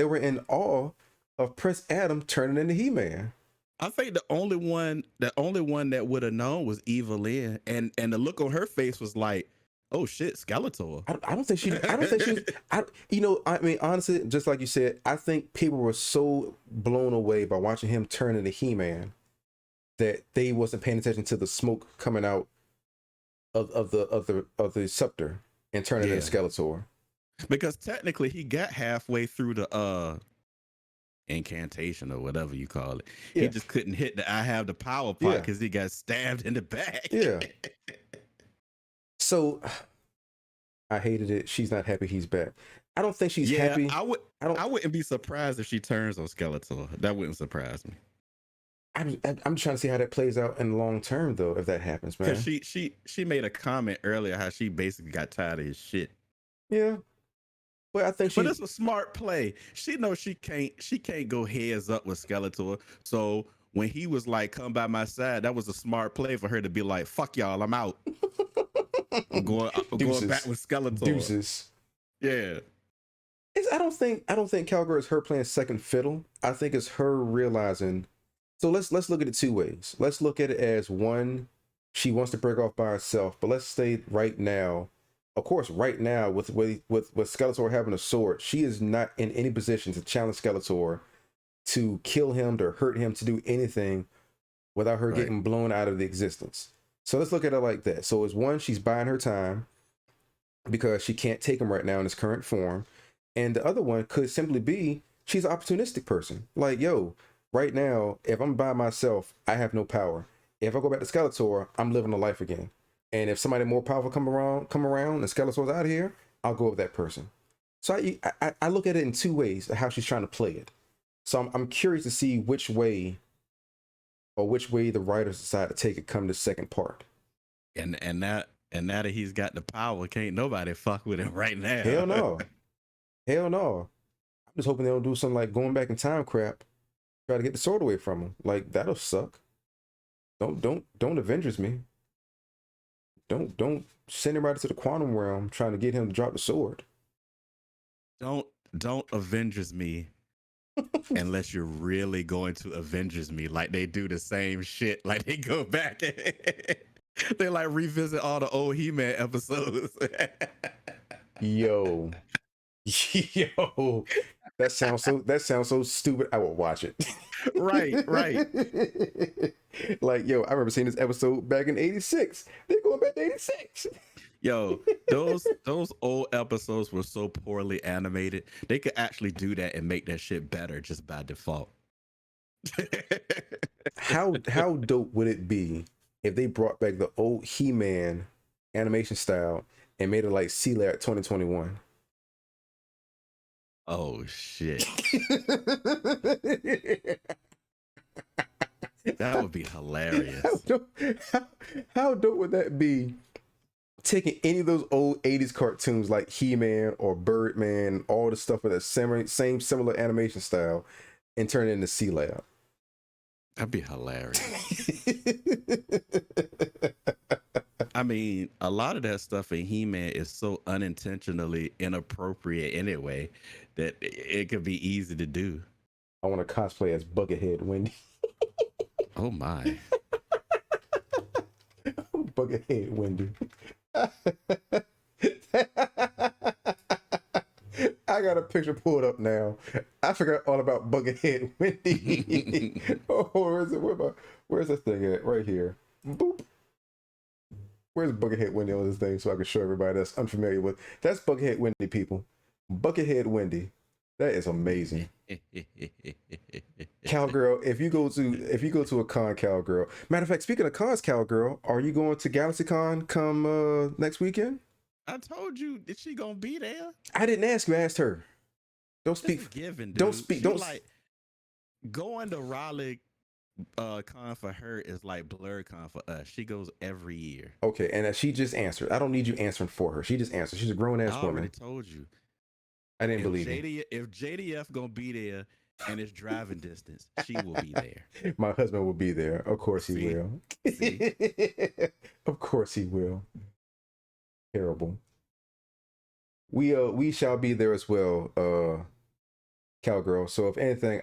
were in awe of Prince Adam turning into He-Man. I think the only one that would have known was Eva Lynn, and the look on her face was like, oh shit, Skeletor. I don't think she was. I mean, honestly, just like you said, I think people were so blown away by watching him turn into He-Man that they wasn't paying attention to the smoke coming out of the scepter and turning into Skeletor. Because technically he got halfway through the incantation or whatever you call it. Yeah. He just couldn't hit the I have the power part because he got stabbed in the back. Yeah. So I hated it. She's not happy he's back. I don't think she's happy. I wouldn't be surprised if she turns on Skeletor. That wouldn't surprise me. I'm trying to see how that plays out in the long term, though, if that happens, man. Because she made a comment earlier how she basically got tired of his shit. Yeah. But I think But it's a smart play. She knows she can't go heads up with Skeletor. So when he was like, come by my side, that was a smart play for her to be like, fuck y'all, I'm out. I'm going back with Skeletor. Deuces. Yeah. I don't think Cowgirl is her playing second fiddle. I think it's her realizing. So let's look at it two ways. Let's look at it as one, she wants to break off by herself, but let's say right now, of course, right now with Skeletor having a sword, she is not in any position to challenge Skeletor to kill him, to hurt him, to do anything without her getting blown out of the existence. So let's look at it like that. So it's one, she's buying her time because she can't take him right now in his current form. And the other one could simply be she's an opportunistic person. Like, yo, right now, if I'm by myself, I have no power. If I go back to Skeletor, I'm living a life again. And if somebody more powerful come around and Skeletor's out of here, I'll go with that person. So I look at it in two ways, how she's trying to play it. So I'm curious to see which way the writers decide to take it come the second part. And now that he's got the power, can't nobody fuck with him right now. Hell no. Hell no. I'm just hoping they don't do something like going back in time crap, try to get the sword away from him. Like, that'll suck. Don't Avengers me. Don't send him right into the quantum realm trying to get him to drop the sword. Don't Avengers me unless you're really going to Avengers me, like they do the same shit, like they go back. They like revisit all the old He-Man episodes. Yo, that sounds so stupid. I will watch it. Right. Like, yo, I remember seeing this episode back in '86. They're going back to '86. Yo, those old episodes were so poorly animated. They could actually do that and make that shit better just by default. How dope would it be if they brought back the old He-Man animation style and made it like C-Lab 2021? Oh shit. That would be hilarious. How dope would that be? Taking any of those old 80s cartoons like He-Man or Birdman, all the stuff with that same similar animation style, and turn it into C-Lab. That'd be hilarious. I mean, a lot of that stuff in He-Man is so unintentionally inappropriate anyway that it could be easy to do. I want to cosplay as Buckethead Wendy. Oh my. Buckethead Wendy. I got a picture pulled up now. I forgot all about Buckethead Wendy. Oh, where is it? Where's this thing at? Right here. Boop. Where's Buckethead Wendy on this thing so I can show everybody that's unfamiliar with? That's Buckethead Wendy, people. Buckethead Wendy. That is amazing. Cowgirl, if you go to a con, Cowgirl. Matter of fact, speaking of cons, Cowgirl, are you going to GalaxyCon come next weekend? I told you, is she gonna be there? I didn't ask you. I asked her. Don't speak. Given, dude. Don't speak. Don't like going to Raleigh con for her is like Blerd con for us. She goes every year. Okay, and she just answered. I don't need you answering for her. She just answered. She's a grown ass woman. I already told you. I didn't believe you. If JDF gonna be there and it's driving distance, she will be there. My husband will be there. Of course he will. Of course he will. Terrible. We shall be there as well, Cowgirl. So if anything,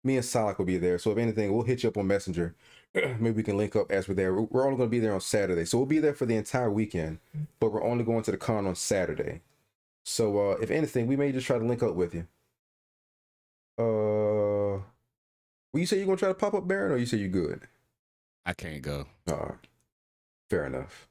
me and Salak will be there. So if anything, we'll hit you up on Messenger. Maybe we can link up as we're there. We're only going to be there on Saturday. So we'll be there for the entire weekend, but we're only going to the con on Saturday. So if anything, we may just try to link up with you. Well, you say you're going to try to pop up, Baron, or you say you're good? I can't go. Fair enough.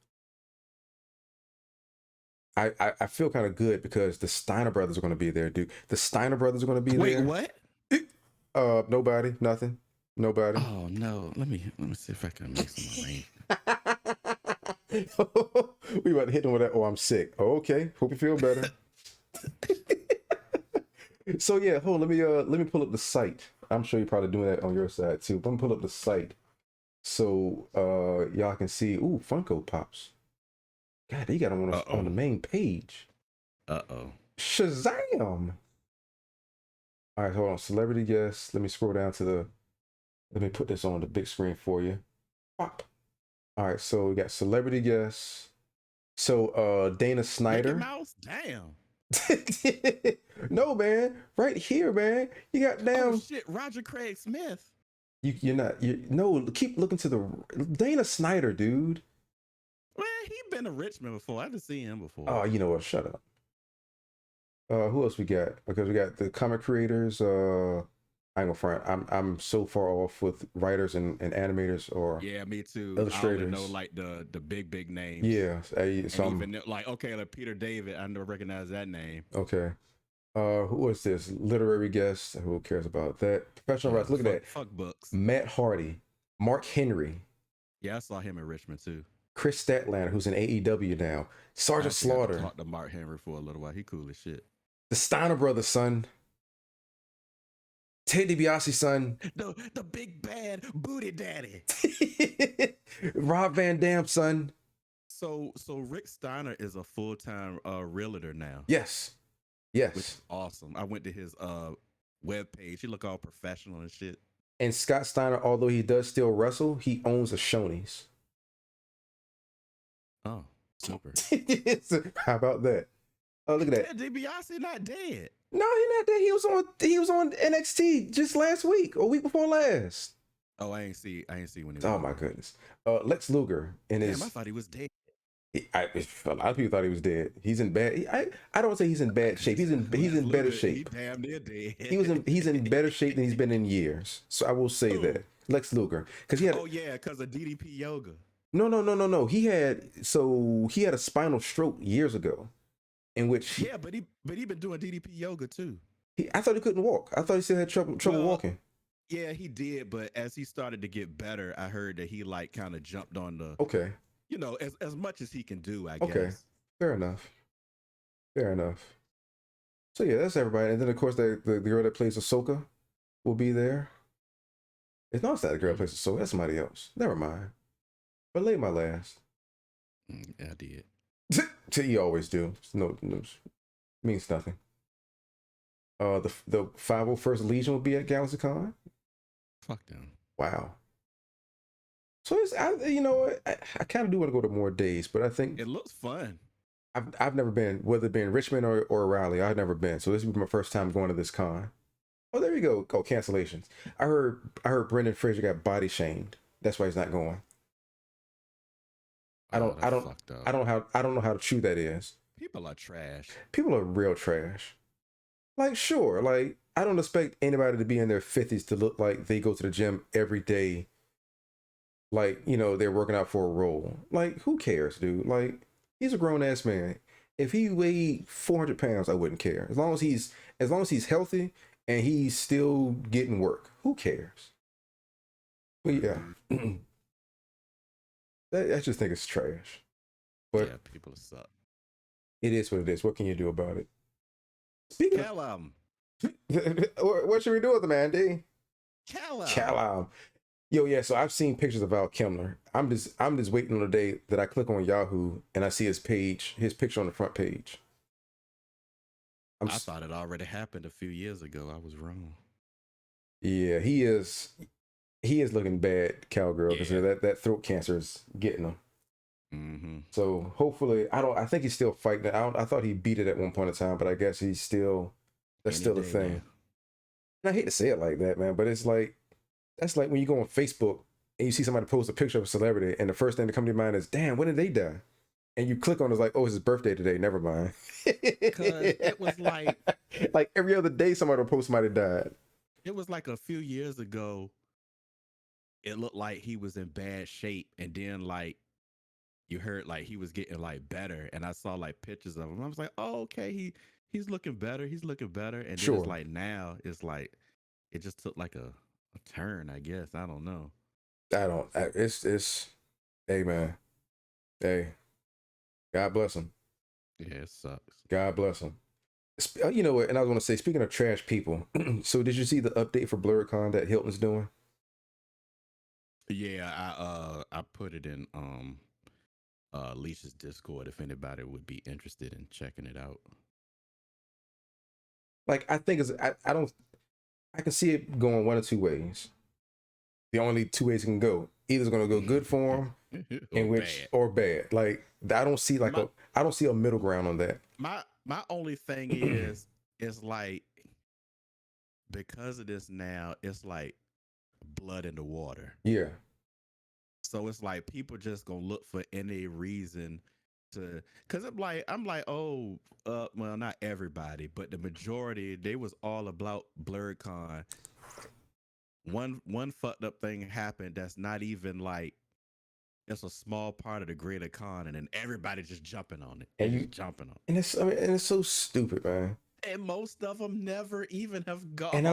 I feel kind of good because the Steiner brothers are going to be there, dude. The Steiner brothers are going to be there. Wait, what? Nobody, nothing, nobody. Oh no, let me see if I can make some arrangements. We about to hit them with that. Oh, I'm sick. Oh, okay. Hope you feel better. So yeah, hold on, let me pull up the site. I'm sure you're probably doing that on your side too. But I'm pull up the site so y'all can see. Ooh, Funko Pops. God, they got them on the main page. Shazam! All right, hold on. Celebrity guest. Let me scroll down to let me put this on the big screen for you. Pop. All right, so we got celebrity guests. So Dana Snyder. Mickey Mouse? Damn. No, man. Right here, man. You got damn. Oh shit, Roger Craig Smith. No, keep looking to the Dana Snyder, dude. Well, he been to Richmond before. I haven't seen him before. Oh, you know what? Shut up. Who else we got? Because we got the comic creators. I ain't gonna front. I'm so far off with writers and animators or yeah, me too. Illustrators. I only know like the big names. Yeah, so even like okay, like Peter David. I never recognize that name. Okay. Who is this? Literary guest. Who cares about that? Professional writers. Look at that. Fuck books. Matt Hardy, Mark Henry. Yeah, I saw him in Richmond too. Chris Statlander, who's in AEW now. Sergeant Slaughter. I talked to Mark Henry for a little while. He cool as shit. The Steiner brothers, son. Ted DiBiase, son. The big bad booty daddy. Rob Van Dam, son. So Rick Steiner is a full-time realtor now. Yes. Which Yes. is awesome. I went to his web page. He look all professional and shit. And Scott Steiner, although he does still wrestle, he owns a Shoney's. Oh, super. How about that? Oh, look at that. Ted DiBiase not dead. No, he's not dead. He was on NXT just last week or week before last. Oh, I ain't see when he was. Oh my goodness. Lex Luger in his. Damn, I thought he was dead. A lot of people thought he was dead. He's in bad. I don't say he's in bad shape. He's in better shape. He damn near dead. He's in better shape than he's been in years. So I will say that Lex Luger, because he had. Oh yeah, because of DDP yoga. No. He had a spinal stroke years ago, in which but he been doing DDP yoga too. I thought he couldn't walk. I thought he still had trouble walking. Yeah, he did, but as he started to get better, I heard that he like kind of jumped on the. Okay. You know, as much as he can do, I Okay. guess. Fair enough. So yeah, that's everybody. And then of course the girl that plays Ahsoka will be there. It's not that girl that plays Ahsoka, that's somebody else. Never mind. But lay my last. Yeah, I did. You always do. No, means nothing. The 501st Legion will be at GalaxyCon. Fuck them. Wow. So you know what? I kind of do want to go to more days, but I think it looks fun. I've never been, whether it be in Richmond or Raleigh. I've never been, so this will be my first time going to this con. Oh, there you go. Oh, cancellations. I heard Brendan Fraser got body shamed. That's why he's not going. I don't know how true that is. People are trash. People are real trash. Like, sure, like I don't expect anybody to be in their 50s to look like they go to the gym every day. Like, you know, they're working out for a role. Like, who cares, dude? Like, he's a grown ass man. If he weighed 400 pounds, I wouldn't care. As long as he's healthy and he's still getting work, who cares? But yeah, I just think it's trash. But yeah, people suck. It is what it is. What can you do about it? Speaking of, what should we do with him, Andy? Callum. Yo, yeah. So I've seen pictures of Val Kilmer. I'm just waiting on the day that I click on Yahoo and I see his picture on the front page. I thought it already happened a few years ago. I was wrong. Yeah, he is looking bad, cowgirl, because that throat cancer is getting him. Mm-hmm. So hopefully, I think he's still fighting it. I thought he beat it at one point in time, but I guess that's still a thing. Now. And I hate to say it like that, man, but it's like, that's like when you go on Facebook and you see somebody post a picture of a celebrity and the first thing that comes to your mind is, damn, when did they die? And you click on it, it's like, oh, it's his birthday today. Never mind. Because it was like every other day somebody will post somebody died. It was like a few years ago. It looked like he was in bad shape, and then like you heard like he was getting like better, and I saw like pictures of him. I was like, oh, okay, he's looking better. He's looking better, and then it's like now it's like it just took like a turn. I guess I don't know. It's hey man, hey, God bless him. Yeah, it sucks. God bless him. You know what? And I was going to say, speaking of trash people, so did you see the update for BlerdCon that Hilton's doing? Yeah, I put it in Leish's Discord if anybody would be interested in checking it out. Like, I think I can see it going one of two ways. The only two ways it can go. Either it's going to go good for him, or bad. Like, I don't see a middle ground on that. My only thing is like, because of this now, it's like blood in the water. Yeah. So it's like people just gonna look for any reason to, because I'm like, oh, well, not everybody, but the majority, they was all about BlerdCon. One fucked up thing happened that's not even like, it's a small part of the greater con, and then everybody just jumping on it. And it's so stupid, man. And most of them never even have gone. And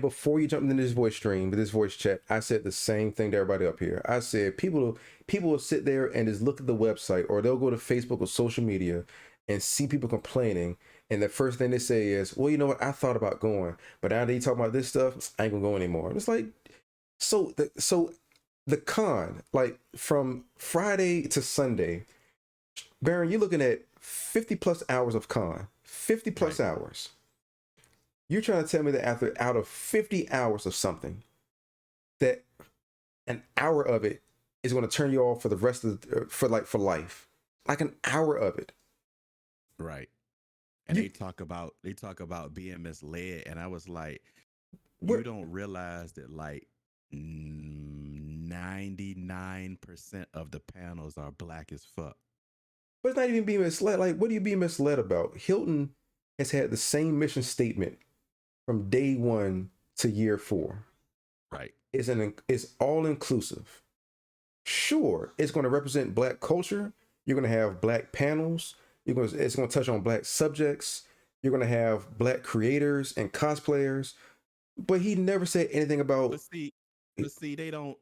before you jump into this voice stream, this voice chat, I said the same thing to everybody up here. I said people will sit there and just look at the website, or they'll go to Facebook or social media and see people complaining, and the first thing they say is, well, you know what, I thought about going, but now they talk about this stuff, I ain't gonna go anymore. It's like, so the con, like from Friday to Sunday, Baron, you're looking at 50 plus hours of con, 50 plus Right. hours. You're trying to tell me that after out of 50 hours of something, that an hour of it is going to turn you off for the rest of for life, like an hour of it. Right. And You they talk about being misled, and I was like, you where, don't realize that like 99% of the panels are black as fuck. but it's not even being misled. Like, what are you being misled about? Hilton has had the same mission statement from day one to year four. Right. It's all inclusive. Sure, it's going to represent black culture. You're going to have black panels. It's going to touch on black subjects. You're going to have black creators and cosplayers. But he never said anything about. But see, they don't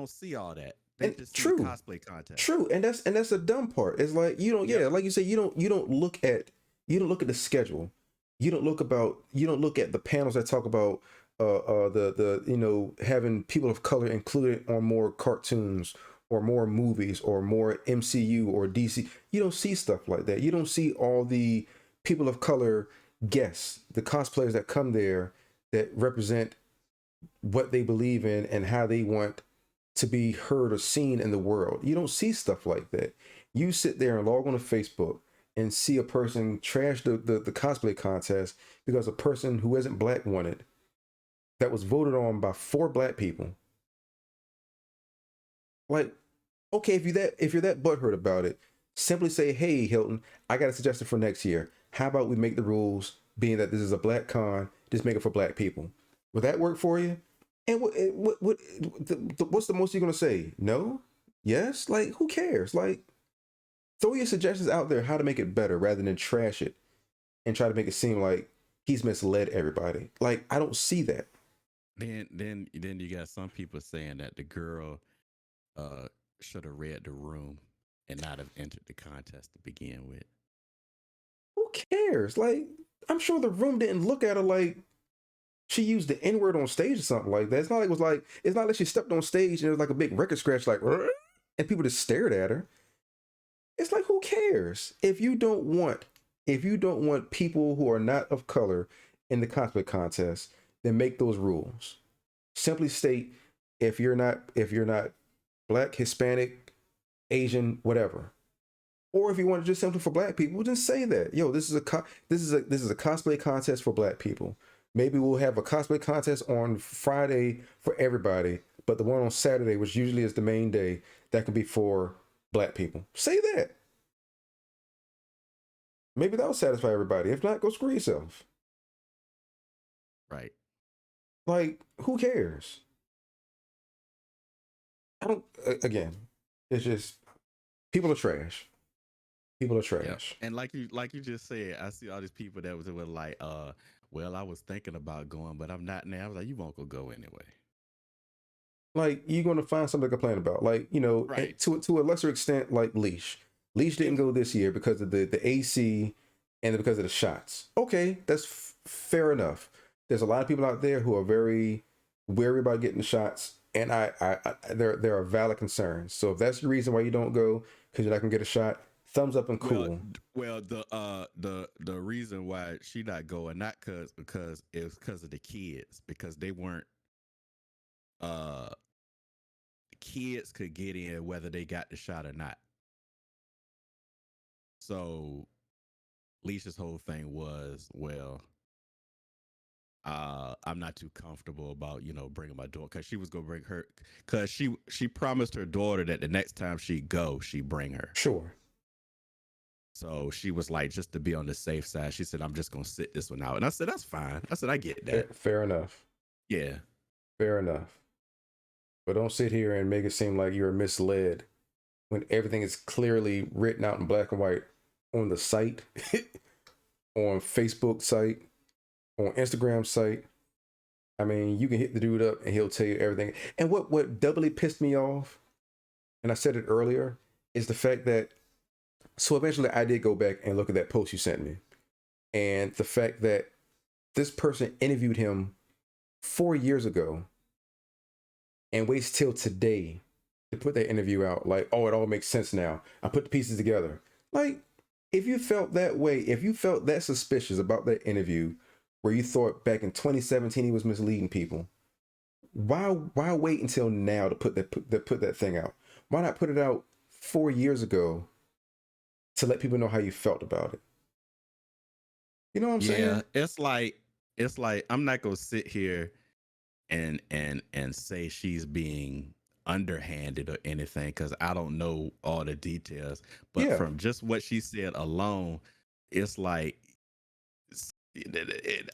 see all that. They And just see the true, cosplay contest. true, and that's the dumb part. It's like you don't, Yep. yeah, like you say, you don't look at the schedule. You don't look at the panels that talk about the having people of color included on more cartoons or more movies or more MCU or DC. You don't see stuff like that. You don't see all the people of color guests, the cosplayers that come there that represent what they believe in and how they want to be heard or seen in the world. You don't see stuff like that. You sit there and log on to Facebook and see a person trash the cosplay contest because a person who isn't black won it, that was voted on by 4 black people. Like, okay, if you're that butthurt about it, simply say, hey Hilton, I got a suggestion for next year. How about we make the rules being that this is a black con, just make it for black people. Would that work for you? And what's the most you're gonna say? No? Yes? Like, who cares? Like, throw your suggestions out there how to make it better rather than trash it and try to make it seem like he's misled everybody. Like, I don't see that. Then you got some people saying that the girl uh should have read the room and not have entered the contest to begin with. Who cares? Like, I'm sure the room didn't look at her like she used the N word on stage or something like that. It's not like she stepped on stage and it was like a big record scratch, like, and people just stared at her. It's like, who cares? If you don't want people who are not of color in the cosplay contest, then make those rules. Simply state if you're not black, Hispanic, Asian, whatever. Or if you want to just simply for black people, then say that. Yo, this is a cosplay contest for black people. Maybe we'll have a cosplay contest on Friday for everybody, but the one on Saturday, which usually is the main day, that can be for black people. Say that. Maybe that'll satisfy everybody. If not, go screw yourself. Right. Like, who cares? I don't. Again, it's just people are trash. People are Yeah. trash. And like you just said, I see all these people that were like, well, I was thinking about going, but I'm not now. I was like, you won't go anyway. Like, you're gonna find something to complain about. Like, you know, Right. to a lesser extent, like Leash. Leash didn't go this year because of the AC and because of the shots. Okay, that's fair enough. There's a lot of people out there who are very wary about getting the shots, and there are valid concerns. So if that's the reason why you don't go because you're not gonna get a shot, thumbs up and cool. Well, the reason why she not going, not because it was because of the kids, because they weren't uh the kids could get in whether they got the shot or not. So Leisha's whole thing was, well, I'm not too comfortable about bringing my daughter, because she was gonna bring her, because she promised her daughter that the next time she go, she bring her. Sure. So she was like, just to be on the safe side, she said, I'm just gonna sit this one out. And I said, that's fine. I said, I get that. Fair enough. Yeah. Fair enough. But don't sit here and make it seem like you're misled when everything is clearly written out in black and white on the site, on Facebook site, on Instagram site. I mean, you can hit the dude up and he'll tell you everything. And what doubly pissed me off, and I said it earlier, is the fact that So eventually I did go back and look at that post you sent me. And the fact that this person interviewed him 4 years ago and waits till today to put that interview out, like, oh, it all makes sense now. I put the pieces together. Like, if you felt that way, if you felt that suspicious about that interview where you thought back in 2017 he was misleading people, why wait until now to put that thing out? Why not put it out 4 years ago to let people know how you felt about it? You know what I'm Yeah, saying? it's like I'm not gonna sit here and say she's being underhanded or anything because I don't know all the details. But Yeah. from just what she said alone, it's like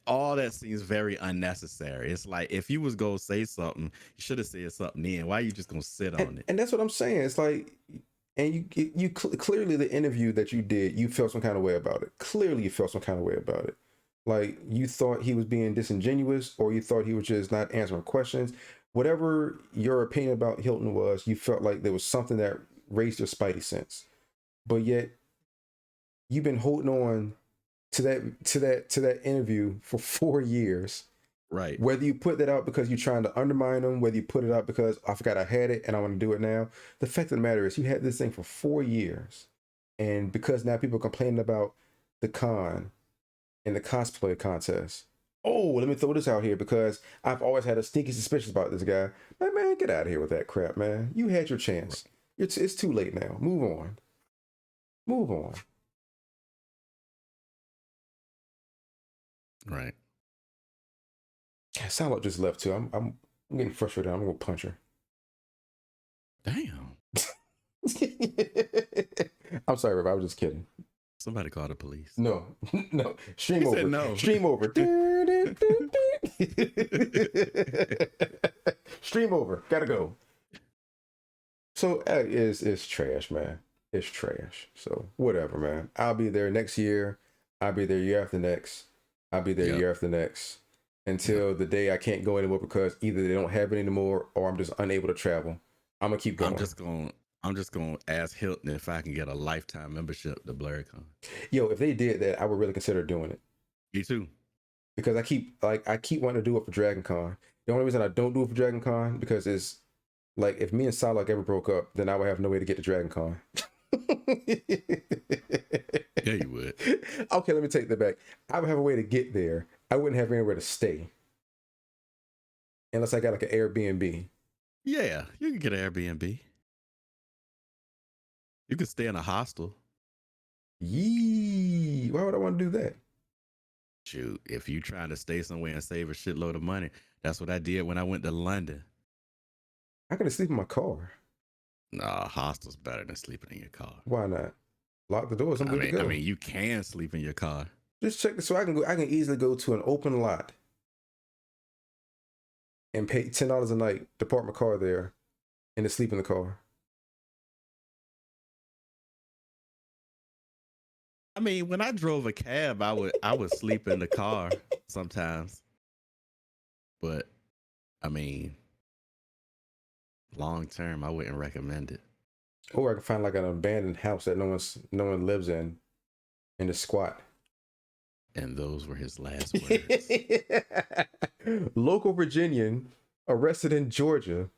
all that seems very unnecessary. It's like if you was gonna say something, you should have said something then. Why are you just gonna sit and, on it? and that's what I'm saying. It's like, and clearly the interview that you did, you felt some kind of way about it. Clearly, you felt some kind of way about it. Like you thought he was being disingenuous, or you thought he was just not answering questions. Whatever your opinion about Hilton was, you felt like there was something that raised your spidey sense. But yet, you've been holding on to that interview for 4 years. Right. Whether you put that out because you're trying to undermine them, whether you put it out because I forgot I had it and I want to do it now, the fact of the matter is you had this thing for 4 years. And because now people are complaining about the con and the cosplay contest, oh, let me throw this out here because I've always had a sneaky suspicion about this guy. Like, man, get out of here with that crap, man. You had your chance. It's too late now. Move on. Move on. Right. Sound like just left too. I'm getting frustrated. I'm gonna punch her. Damn. I'm sorry, Rick. I was just kidding. Somebody call the police. No, no. Stream He over. said no. Stream over. Stream over. Gotta go. So it's trash, man. It's trash. So whatever, man. I'll be there next year. I'll be there year after next. I'll be there Yep. year after next until the day I can't go anymore because either they don't have it anymore or I'm just unable to travel. I'm gonna keep going. I'm just gonna ask Hilton if I can get a lifetime membership to BlerdCon. Yo, if they did that, I would really consider doing it. You too. Because I keep wanting to do it for Dragon Con. The only reason I don't do it for Dragon Con because it's like if me and Psylocke ever broke up, then I would have no way to get to Dragon Con. Yeah, you would. Okay, let me take that back. I would have a way to get there. I wouldn't have anywhere to stay. Unless I got like an Airbnb. Yeah, you can get an Airbnb. You could stay in a hostel. Yee. Why would I want to do that? Shoot, if you trying to stay somewhere and save a shitload of money, that's what I did when I went to London. I could sleep in my car. Nah, hostel's better than sleeping in your car. Why not? Lock the doors. I'm good to go. I mean, you can sleep in your car. Just check this so I can go. I can easily go to an open lot and pay $10 a night to park my car there and to sleep in the car. I mean, when I drove a cab, I would sleep in the car sometimes. But I mean, long term, I wouldn't recommend it. Or I can find like an abandoned house that no one lives in and just squat. And those were his last words. Local Virginian arrested in Georgia.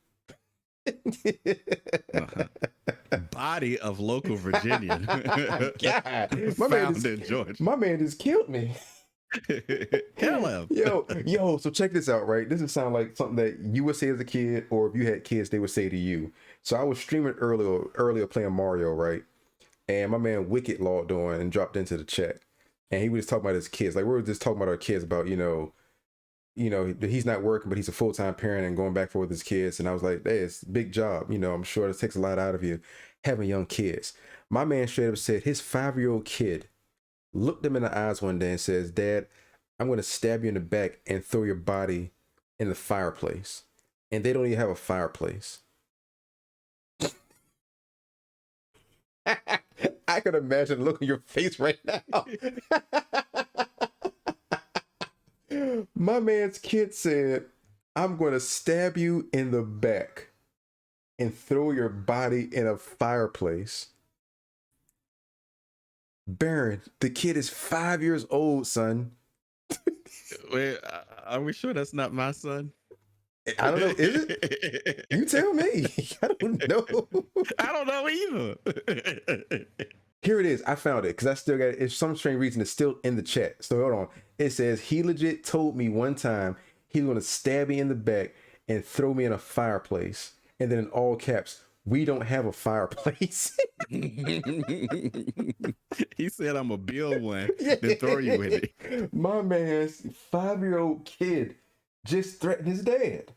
Body of local Virginian. God, found in Georgia. My man just killed me. Kill him. Yo, so check this out, right? This would sound like something that you would say as a kid, or if you had kids, they would say to you. So I was streaming earlier playing Mario, right? And my man Wicked logged on and dropped into the chat. And he was just talking about his kids. Like we were just talking about our kids about, he's not working, but he's a full-time parent and going back with his kids. And I was like, hey, it's a big job. I'm sure it takes a lot out of you having young kids. My man straight up said his 5-year-old kid looked him in the eyes one day and says, Dad, I'm going to stab you in the back and throw your body in the fireplace. And they don't even have a fireplace. I can imagine the look on your face right now. My man's kid said, I'm going to stab you in the back and throw your body in a fireplace. Baron, the kid is 5 years old, son. Wait, are we sure that's not my son? I don't know. Is it? You tell me. I don't know. I don't know either. Here it is. I found it because I still got it. It's some strange reason it's still in the chat. So hold on. It says he legit told me one time he's gonna stab me in the back and throw me in a fireplace. And then in all caps, we don't have a fireplace. He said I'm a build one, then throw you in it. My man's 5-year-old kid just threatened his dad.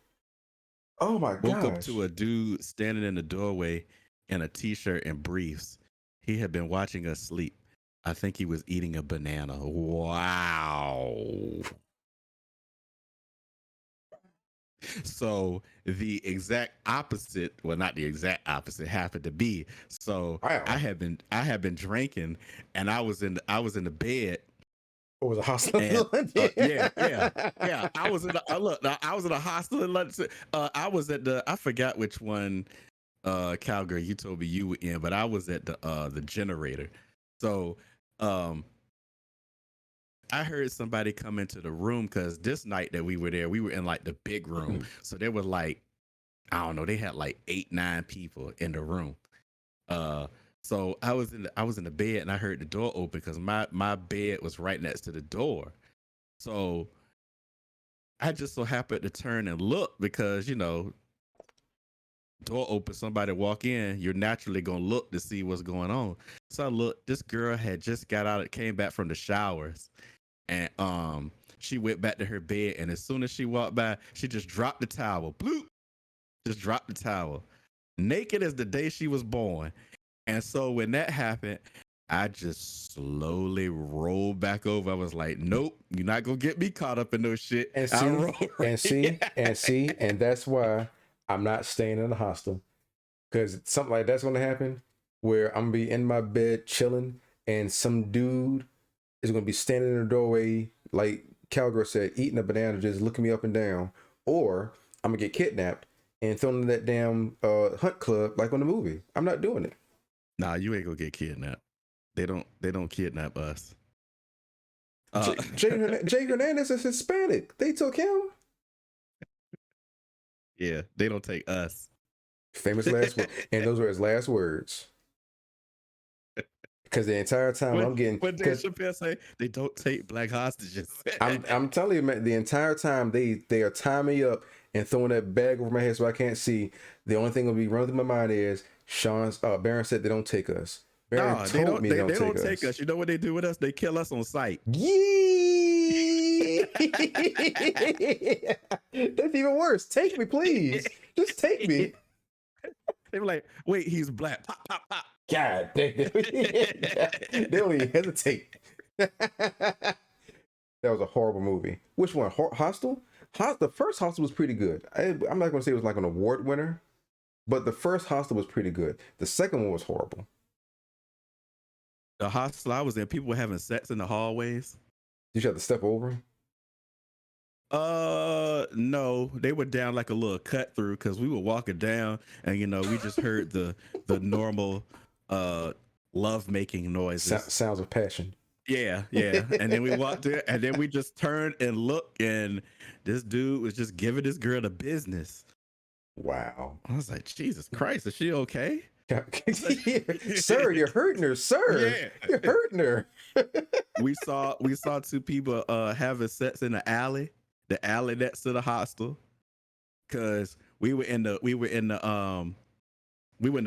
Oh my god. Woke up to a dude standing in the doorway in a t-shirt and briefs. He had been watching us sleep. I think he was eating a banana. Wow. So the exact opposite, well, not the exact opposite, happened to be. So wow. I had been drinking, and I was in the bed. It was a hostile. Yeah. I was in the I was in a hostel. I was at I forgot which one, Calgary you told me you were in, but I was at the generator. So I heard somebody come into the room because this night that we were there, we were in like the big room. So there were like, I don't know, they had like 8-9 people in the room. So I was in the bed and I heard the door open because my bed was right next to the door. So I just so happened to turn and look because, you know, door open, somebody walk in, you're naturally gonna look to see what's going on. So I looked, this girl had just came back from the showers, and she went back to her bed, and as soon as she walked by, she just dropped the towel. Bloop! Just dropped the towel. Naked as the day she was born. And so when that happened, I just slowly rolled back over. I was like, nope, you're not gonna get me caught up in no shit. And that's why I'm not staying in the hostel, because something like that's gonna happen where I'm gonna be in my bed chilling and some dude is gonna be standing in the doorway, like Cowgirl said, eating a banana, just looking me up and down, or I'm gonna get kidnapped and thrown in that damn hunt club like on the movie. I'm not doing it. Nah, you ain't gonna get kidnapped. They don't kidnap us. Jay Hernandez is Hispanic. They took him. Yeah, they don't take us. Famous last word, and those were his last words. Because the entire time I'm getting, what did Chappelle say? They don't take black hostages. I'm telling you, man, the entire time they are tying me up and throwing that bag over my head so I can't see. The only thing that'll be running through my mind is Baron said they don't take us. Baron told me they don't take us. You know what they do with us? They kill us on sight. Yee! That's even worse. Take me, please. Just take me. They were like, wait, he's black. Pop, pop, pop. God, they don't even hesitate. That was a horrible movie. Which one? Hostel? The first Hostel was pretty good. I'm not going to say it was like an award winner, but the first Hostel was pretty good. The second one was horrible. The hostel I was in, people were having sex in the hallways. Did you have to step over them? No, they were down like a little cut through because we were walking down, and you know we just heard the normal love making noises, sounds of passion. Yeah, and then we walked there, and then we just turned and looked, and this dude was just giving this girl the business. Wow. I was like, Jesus Christ, is she okay? Sir, you're hurting her, sir. Yeah. You're hurting her. we saw two people having sex in the alley next to the hostel, because we were in the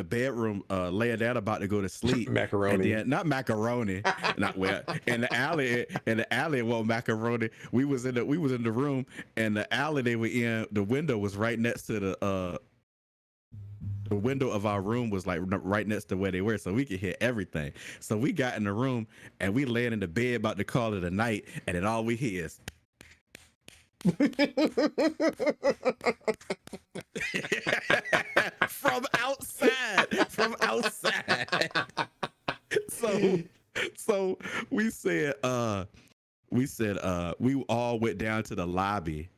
bedroom laying down about to go to sleep. Macaroni. And then, not macaroni. Not well. In the alley well, macaroni. We was in the room, and the alley they were in, the window was right next to the window of our room was like right next to where they were, so we could hear everything. So we got in the room and we laying in the bed about to call it a night, and then all we hear is from outside. So we said we all went down to the lobby,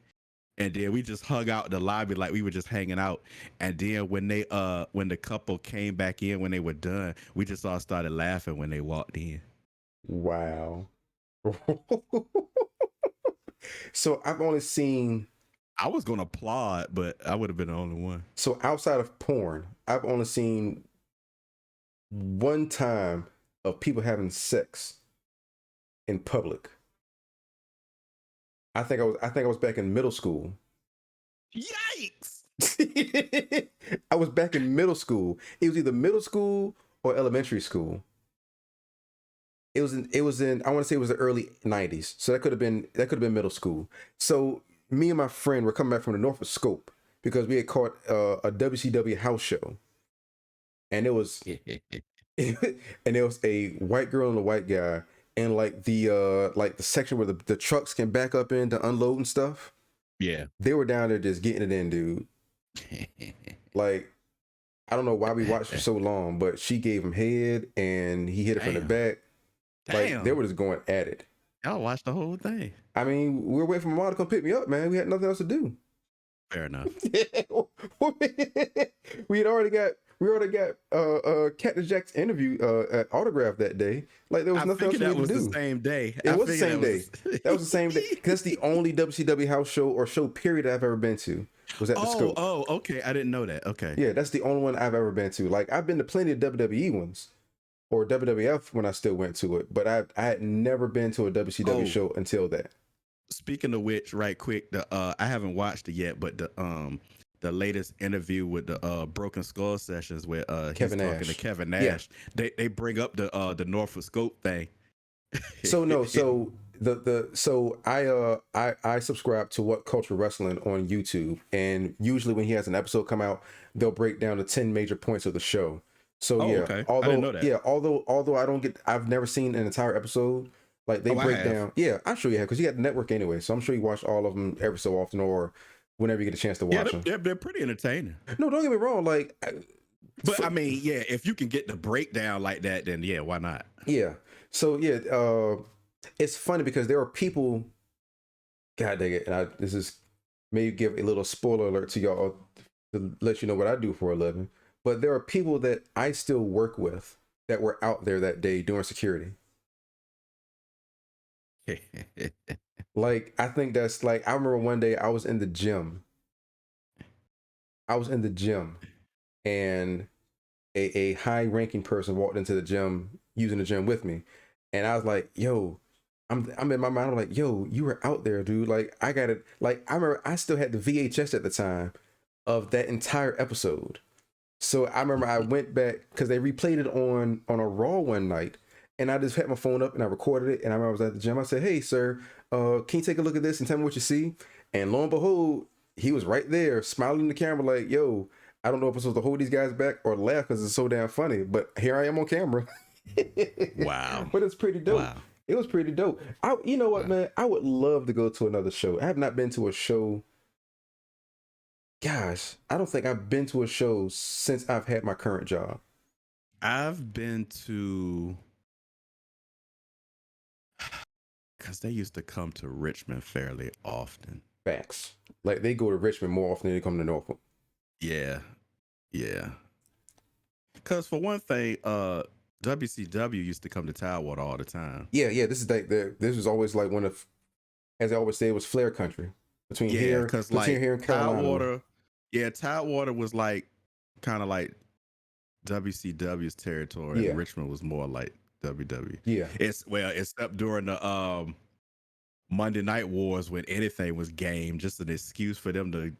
and then we just hung out in the lobby like we were just hanging out. And then when the couple came back in when they were done, we just all started laughing when they walked in. Wow. So I've only seen, I was gonna applaud, but I would have been the only one. so outside of porn, I've only seen one time of people having sex in public. I think I was back in middle school. Yikes! I was back in middle school. It was either middle school or elementary school. It was in I want to say it was the early 90s. So that could have been middle school. So me and my friend were coming back from the Norfolk Scope because we had caught a WCW house show. And it was and there was a white girl and a white guy, and like the section where the trucks can back up in to unload and stuff. Yeah. They were down there just getting it in, dude. Like, I don't know why we watched for so long, but she gave him head and he hit it from the Damn. back. Like, Damn. they were just going at it. Y'all watched the whole thing. I mean, we were waiting for my mom to come pick me up, man. We had nothing else to do. Fair enough. we already got Captain Jack's interview autograph that day. Like, there was nothing else figured for me that to was do. the same day. It I was the figured same day. That was the same day. 'Cause that's the only WCW house show or show period I've ever been to. Was at the Scope. Oh, okay. I didn't know that. Okay. Yeah, that's the only one I've ever been to. Like, I've been to plenty of WWE ones or WWF when I still went to it, but I had never been to a WCW show until that. Speaking of which, right quick, I haven't watched it yet, but the latest interview with the Broken Skull Sessions where Kevin he's talking Nash. to Kevin Nash, they bring up the Norfolk Scope thing. So I subscribe to What Culture Wrestling on YouTube, and usually when he has an episode come out, they'll break down the 10 major points of the show. So okay. although I didn't know that. although I've never seen an entire episode. Like, they break down. Yeah, I'm sure you have, because you got the network anyway. So I'm sure you watch all of them every so often, or whenever you get a chance to watch them. They're pretty entertaining. No, don't get me wrong. Like, But I mean, yeah, if you can get the breakdown like that, then yeah, why not? yeah. So it's funny because there are people. God dang it! And this is maybe give a little spoiler alert to y'all to let you know what I do for a living. But there are people that I still work with that were out there that day doing security. Like, I think that's like, I remember one day I was in the gym. And a high ranking person walked into the gym using the gym with me. And I was like, yo, I'm in my mind, I'm like, yo, you were out there, dude. Like, I got it. Like, I remember I still had the VHS at the time of that entire episode. So I remember I went back because they replayed it on a Raw one night, and I just had my phone up and I recorded it. And I remember I was at the gym. I said, hey, sir, can you take a look at this and tell me what you see? And lo and behold, he was right there smiling in the camera like, yo, I don't know if I'm supposed to hold these guys back or laugh because it's so damn funny, but here I am on camera. Wow. But it's pretty dope. Wow. It was pretty dope. You know what, man? I would love to go to another show. I have not been to a show. Gosh, I don't think I've been to a show since I've had my current job. I've been to, because they used to come to Richmond fairly often. Facts. Like, they go to Richmond more often than they come to Norfolk. Yeah. Because for one thing, WCW used to come to Tidewater all the time. Yeah. This is like this was always like one of, as I always say, it was Flair country between here and Carolina. Tidewater was like kind of like WCW's territory, and Richmond was more like WWE. Yeah. Except during the Monday Night Wars when anything was game, just an excuse for them to,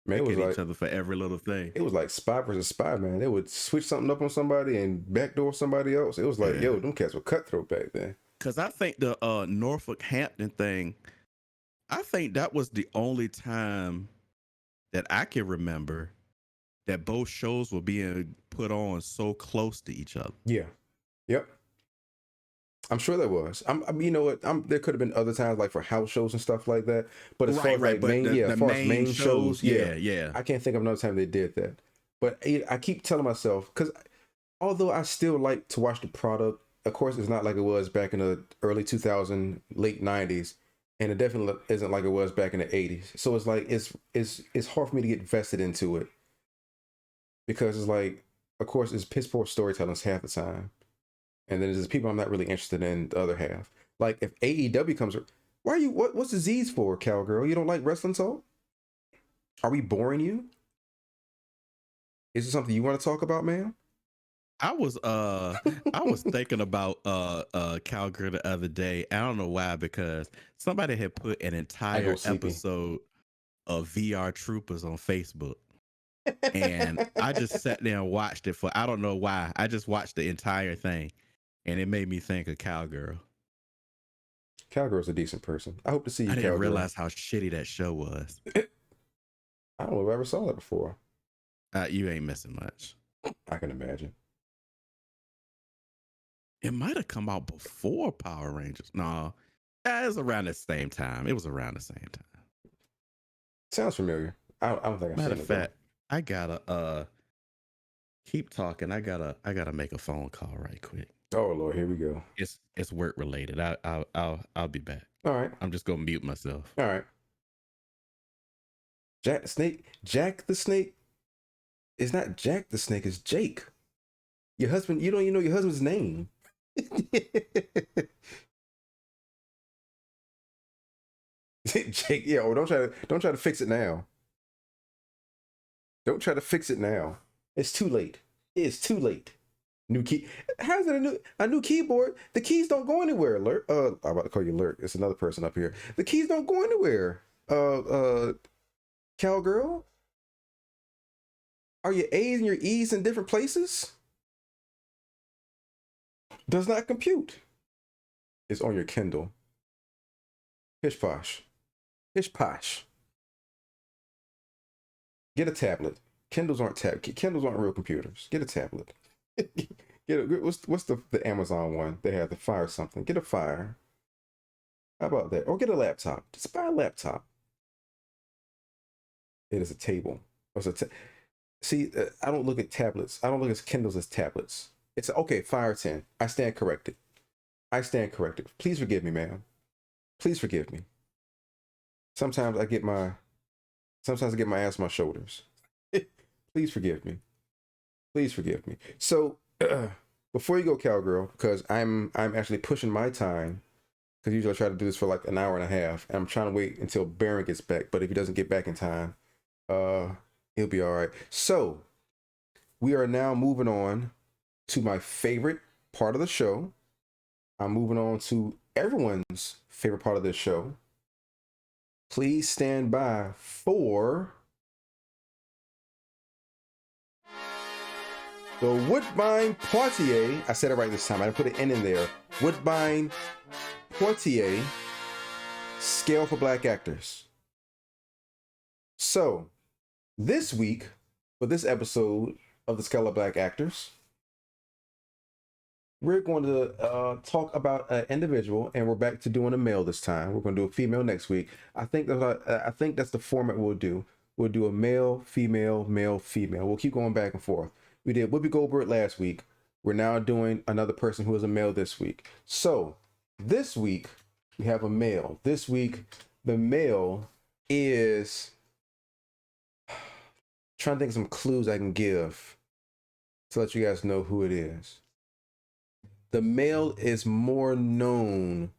Man, it was at like each other for every little thing. It was like spy versus spy, man. They would switch something up on somebody and backdoor somebody else. It was like, yo, them cats were cutthroat back then. Because I think the Norfolk Hampton thing, I think that was the only time that I can remember that both shows were being put on so close to each other. Yeah. Yep. I'm sure there was. You know what? There could have been other times, like for house shows and stuff like that. But as far as like main shows, yeah. I can't think of another time they did that. But I keep telling myself, because although I still like to watch the product, of course, it's not like it was back in the early 2000s, late 90s, and it definitely isn't like it was back in the 80s. So it's like it's hard for me to get vested into it, because it's like, of course, it's piss poor storytelling half the time. And then there's people I'm not really interested in the other half. Like if AEW comes, why are you? What's the Z's for, cowgirl? You don't like wrestling talk? Are we boring you? Is it something you want to talk about, ma'am? I was I was thinking about Cowgirl the other day. I don't know why, because somebody had put an I go entire sleepy. episode of VR Troopers on Facebook. And I just sat there and watched it for I don't know why. I just watched the entire thing and it made me think of Cowgirl. Cowgirl's a decent person. I hope to see you, I didn't cowgirl. realize how shitty that show was. I don't know if I ever saw that before. You ain't missing much. I can imagine. It might have come out before Power Rangers. No, it was around the same time. It was around the same time. Sounds familiar. I don't think I've Matter seen of it though. fact, I gotta keep talking. I gotta make a phone call right quick. Oh Lord, here we go. It's work related. I'll be back. All right. I'm just gonna mute myself. All right. Jack the Snake. Jack the Snake. It's not Jack the Snake. It's Jake. Your husband. You don't even know your husband's name. Jake. Yeah. Oh, don't try to fix it now. Don't try to fix it now. It's too late. It's too late. New key. How's it a new keyboard? The keys don't go anywhere. Alert. I'm about to call you Alert. It's another person up here. The keys don't go anywhere. Cowgirl. Are your A's and your E's in different places? Does not compute. It's on your Kindle. Pish posh. Pish posh. Get a tablet. Kindles aren't real computers. Get a tablet. What's the Amazon one? They have the Fire something. Get a Fire. How about that? Or get a laptop. Just buy a laptop. It is a table. See, I don't look at tablets. I don't look at Kindles as tablets. It's okay. Fire 10. I stand corrected. Please forgive me, ma'am. Please forgive me. Sometimes I get my ass on my shoulders. Please forgive me. Please forgive me. So before you go, cowgirl, because I'm actually pushing my time, because usually I try to do this for like an hour and a half, and I'm trying to wait until Baron gets back. But if he doesn't get back in time, he'll be all right. So we are now moving on to my favorite part of the show. I'm moving on to everyone's favorite part of this show. Please stand by for the Woodbine Poitier. I said it right this time. I didn't put an N in there. Woodbine Poitier scale for black actors. So this week, for this episode of the Scale of Black Actors, we're going to talk about an individual, and we're back to doing a male this time. We're going to do a female next week. I think that's the format we'll do. We'll do a male, female, male, female. We'll keep going back and forth. We did Whoopi Goldberg last week. We're now doing another person who is a male this week. So this week we have a male. This week the male is trying to think of some clues I can give to let you guys know who it is. The male is more known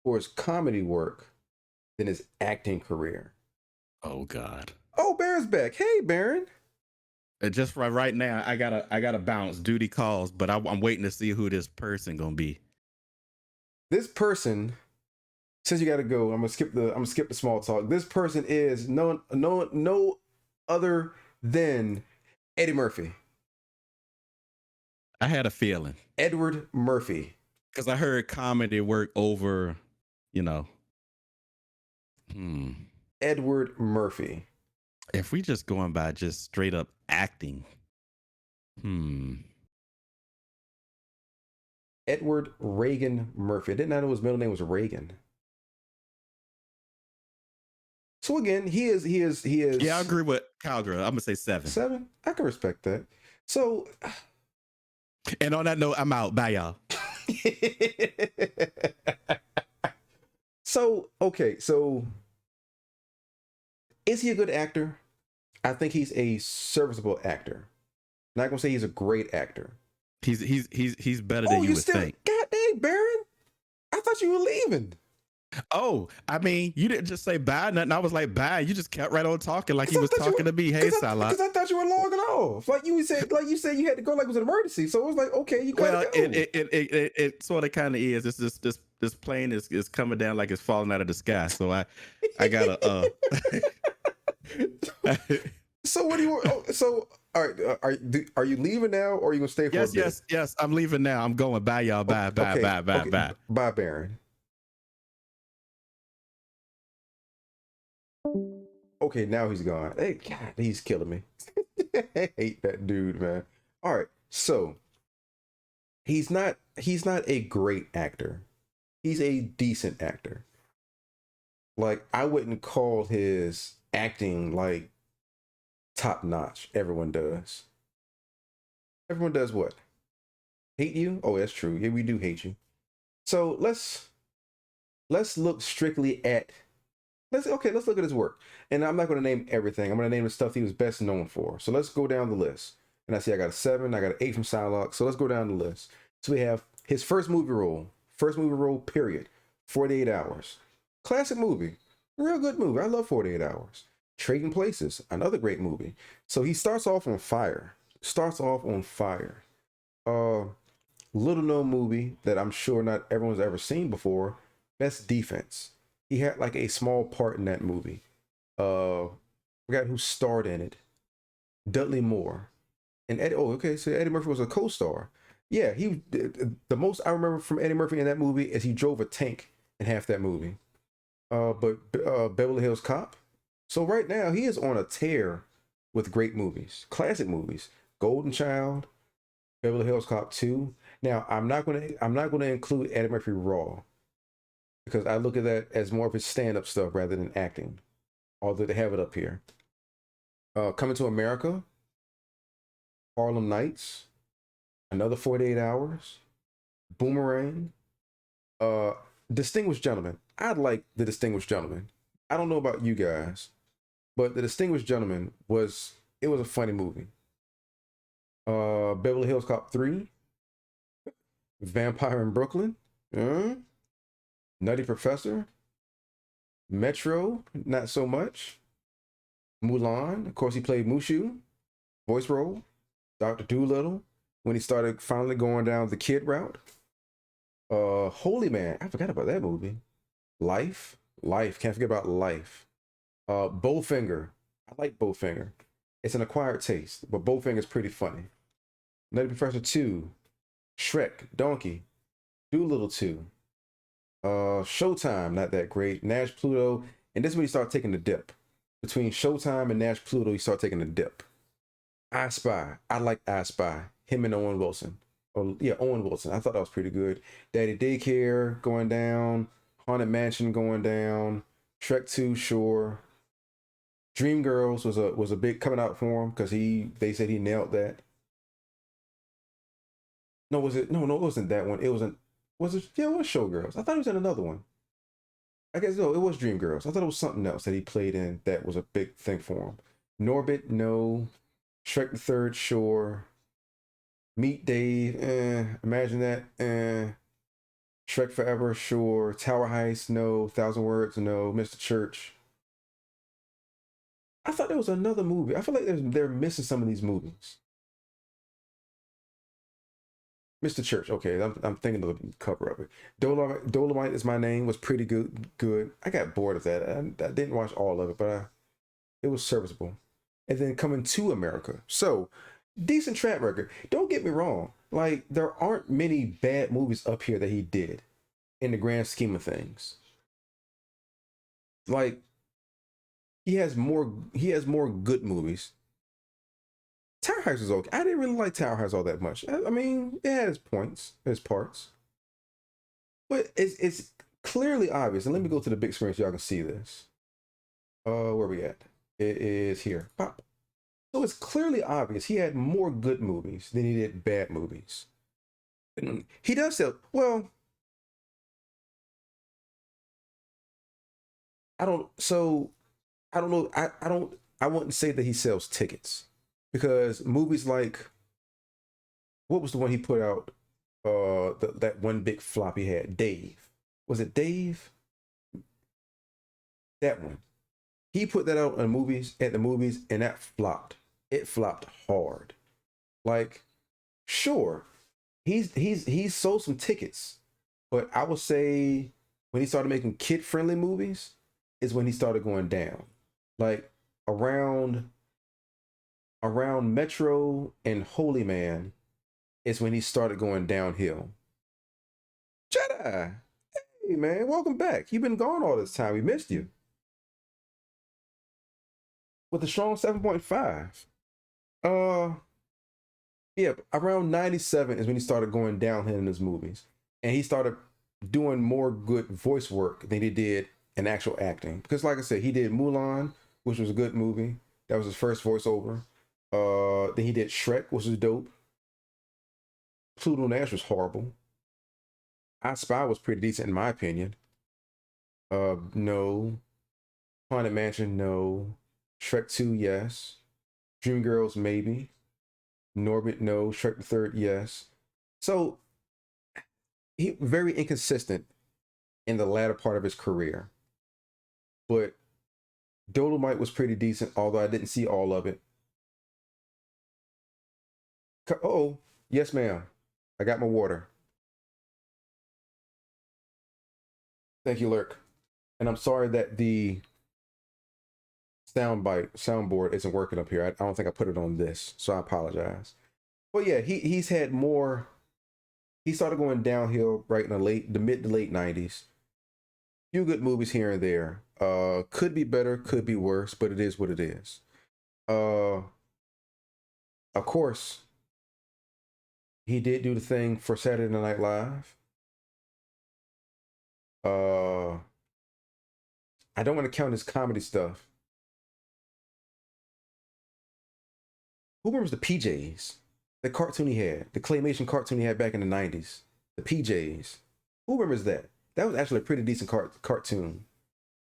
for his comedy work than his acting career. Oh God. Oh, Baron's back. Hey, Baron. Just right now, I gotta bounce. Duty calls, but I'm waiting to see who this person gonna be. This person, since you gotta go, I'm gonna skip the small talk. This person is no other than Eddie Murphy. I had a feeling. Edward Murphy. Because I heard comedy work over, Edward Murphy. If we just going by just straight up acting, Edward Reagan Murphy. I didn't know his middle name was Reagan. So again, he is. Yeah, I agree with Cowgirl. I'm gonna say 7. 7. I can respect that. So, and on that note, I'm out. Bye, y'all. So okay, so is he a good actor? I think he's a serviceable actor. I'm not gonna say he's a great actor. He's better than Oh, you you would still? think. God dang, Baron! I thought you were leaving. Oh, I mean, you didn't just say bye, nothing. I was like, bye. You just kept right on talking like Cause he I was thought you talking were, to me. Hey, cause Salah. I thought you were logging off. Like you said you had to go like it was an emergency. So it was like, okay, you gotta Well, go. it sort of kind of is. This plane is coming down like it's falling out of the sky. So I gotta So what do you want? Oh, so all right, are you leaving now, or are you gonna stay for a yes, bit? yes, yes. I'm leaving now. I'm going. Bye, y'all. Bye, bye, Okay, bye, bye, okay. bye. Bye, Baron. Okay, now he's gone. Hey, God, he's killing me. I hate that dude, man. All right, so he's not a great actor. He's a decent actor. Like I wouldn't call his acting like top notch. Everyone does. Everyone does what? Hate you? Oh, that's true. Yeah, we do hate you. So let's look strictly at let's look at his work. And I'm not going to name everything. I'm going to name the stuff he was best known for. So let's go down the list. And I see I got a 7, I got an 8 from Psylocke. So let's go down the list. So we have his first movie role, period. 48 Hours. Classic movie. Real good movie. I love 48 Hours. Trading Places, another great movie. So he starts off on fire. Uh Little known movie that I'm sure not everyone's ever seen before. Best Defense. He had like a small part in that movie. Forgot who starred in it. Dudley Moore and Eddie. Oh, okay. So Eddie Murphy was a co-star. Yeah, the most I remember from Eddie Murphy in that movie is he drove a tank in half that movie. But Beverly Hills Cop. So right now he is on a tear with great movies, classic movies. Golden Child, Beverly Hills Cop 2. Now I'm not gonna include Eddie Murphy Raw because I look at that as more of his stand-up stuff rather than acting. Although they have it up here. Coming to America, Harlem Nights, another 48 Hours, Boomerang, uh, Distinguished Gentleman. I like The Distinguished Gentleman. I don't know about you guys, but The Distinguished Gentleman was a funny movie. Beverly Hills Cop 3, Vampire in Brooklyn, Nutty Professor, Metro, not so much. Mulan, of course, he played Mushu, voice role. Dr. Doolittle, when he started finally going down the kid route. Holy Man, I forgot about that movie. Life, can't forget about Life. Bowfinger, I like Bowfinger. It's an acquired taste, but Bowfinger's pretty funny. Nutty Professor 2, Shrek, Donkey, Doolittle 2. Showtime, not that great. Nash Pluto, and this is when he started taking the dip. Between Showtime and Nash Pluto, he started taking the dip. I Spy. I like I Spy. Him and Owen Wilson. Oh yeah, Owen Wilson. I thought that was pretty good. Daddy Daycare going down. Haunted Mansion going down. Shrek 2, sure. Dreamgirls was a big coming out for him because they said he nailed that. No, was it? No, it wasn't that one. It wasn't. Was it? Yeah, it was Showgirls. I thought he was in another one. I guess no, it was Dreamgirls. I thought it was something else that he played in that was a big thing for him. Norbit, no. Shrek the Third, sure. Meet Dave, imagine that, Shrek Forever, sure. Tower Heist, no. Thousand Words, no. Mr. Church. I thought there was another movie. I feel like they're missing some of these movies. Mr. Church, okay, I'm thinking of the cover of it. Dolomite is My Name was pretty good. I got bored of that. I didn't watch all of it, but it was serviceable. And then Coming to America. So, decent track record. Don't get me wrong. Like, there aren't many bad movies up here that he did in the grand scheme of things. Like, he has more good movies. Tower Heist was okay. I didn't really like Tower Heist all that much. I mean, it has points, its parts. But it's clearly obvious. And let me go to the big screen so y'all can see this. Where we at? It is here. Pop. So it's clearly obvious he had more good movies than he did bad movies. He does sell. Well, I don't. So I don't know. I don't. I wouldn't say that he sells tickets because movies like what was the one he put out? That one big flop he had. Dave. Was it Dave? That one. He put that out in movies at the movies, and that flopped. It flopped hard. Like, sure, he's sold some tickets, but I would say when he started making kid friendly movies is when he started going down. Like around Metro and Holy Man is when he started going downhill. Jedi, hey man, welcome back. You've been gone all this time. We missed you. With a strong 7.5. Uh yeah, around 97 is when he started going downhill in his movies. And he started doing more good voice work than he did in actual acting. Because like I said, he did Mulan, which was a good movie. That was his first voiceover. Then he did Shrek, which was dope. Pluto Nash was horrible. I Spy was pretty decent in my opinion. No. Haunted Mansion, no. Shrek 2, yes. Dreamgirls, maybe. Norbit, no. Shrek the Third, yes. So he very inconsistent in the latter part of his career. But Dolomite was pretty decent, although I didn't see all of it. Oh, yes, ma'am. I got my water. Thank you, Lurk. And I'm sorry that the soundboard isn't working up here. I don't think I put it on this, so I apologize. But yeah, he's had more. He started going downhill right in the mid to late 90s. Few good movies here and there. Could be better, could be worse, but it is what it is. Of course, he did do the thing for Saturday Night Live. I don't want to count his comedy stuff. Who remembers the PJs? The cartoon he had, the claymation cartoon he had back in the 90s. The PJs. Who remembers that? That was actually a pretty decent cartoon.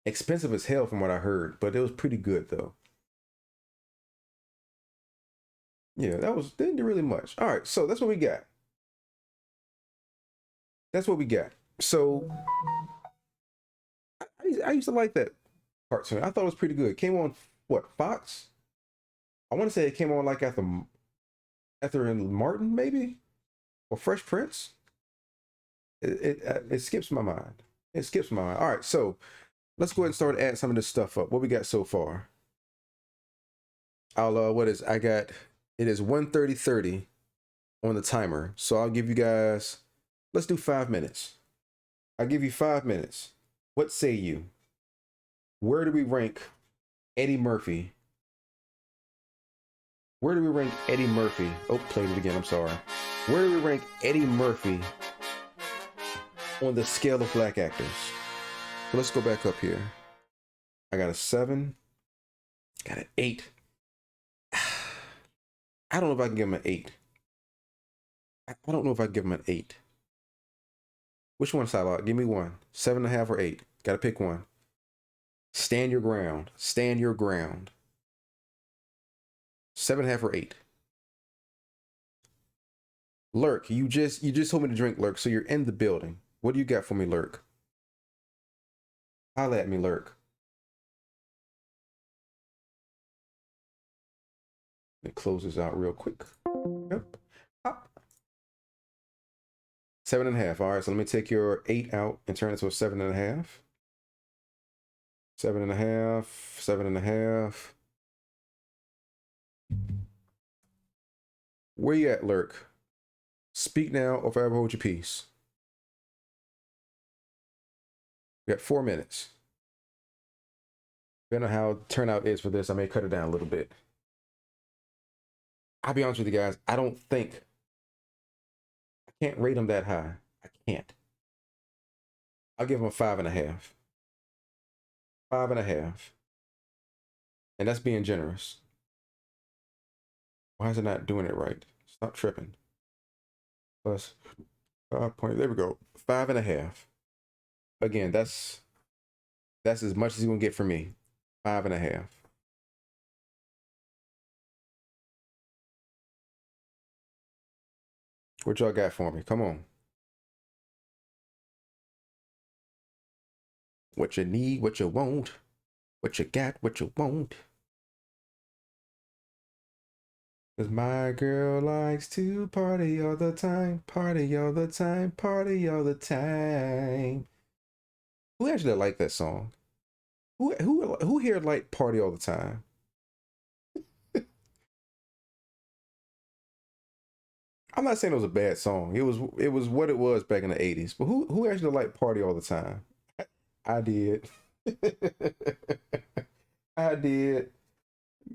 Expensive as hell from what I heard, but it was pretty good though. Yeah, didn't do really much. All right, so that's what we got. That's what we got. So I used to like that cartoon. I thought it was pretty good. It came on what, Fox? I want to say it came on like after Martin maybe, or Fresh Prince. It skips my mind. It skips my mind. All right, so let's go ahead and start adding some of this stuff up. What we got so far? It is 1:30 on the timer. So I'll give you guys, let's do 5 minutes. I'll give you 5 minutes. What say you? Where do we rank Eddie Murphy? Where do we rank Eddie Murphy? Oh, played it again, I'm sorry. Where do we rank Eddie Murphy on the scale of black actors? So let's go back up here. I got a 7. Got an 8. I don't know if I can give him an 8. I don't know if I can give him an 8. Which one, Salah? Give me one. 7.5 or 8. Gotta pick one. Stand your ground. Stand your ground. 7.5 or 8. Lurk, you just told me to drink, Lurk, so you're in the building. What do you got for me, Lurk? Holla at me, Lurk. Let me close this out real quick. Yep. Pop. 7.5. All right, so let me take your 8 out and turn it to a 7.5. 7.5. 7.5. Where you at, Lurk? Speak now or forever hold your peace. We got 4 minutes. Depending on how turnout is for this, I may cut it down a little bit. I'll be honest with you guys. I can't rate him that high. I can't. I'll give him a 5.5. 5.5. And that's being generous. Why is it not doing it right? Stop tripping. Plus 5 point. There we go. 5.5. Again, that's as much as you're gonna get from me. 5.5. What y'all got for me? Come on. What you need, what you want, what you got, what you want. Cause my girl likes to party all the time, party all the time, party all the time. Who actually like that song? Who here like party all the time? I'm not saying it was a bad song. It was what it was back in the 80s. But who actually liked party all the time? I did. I did.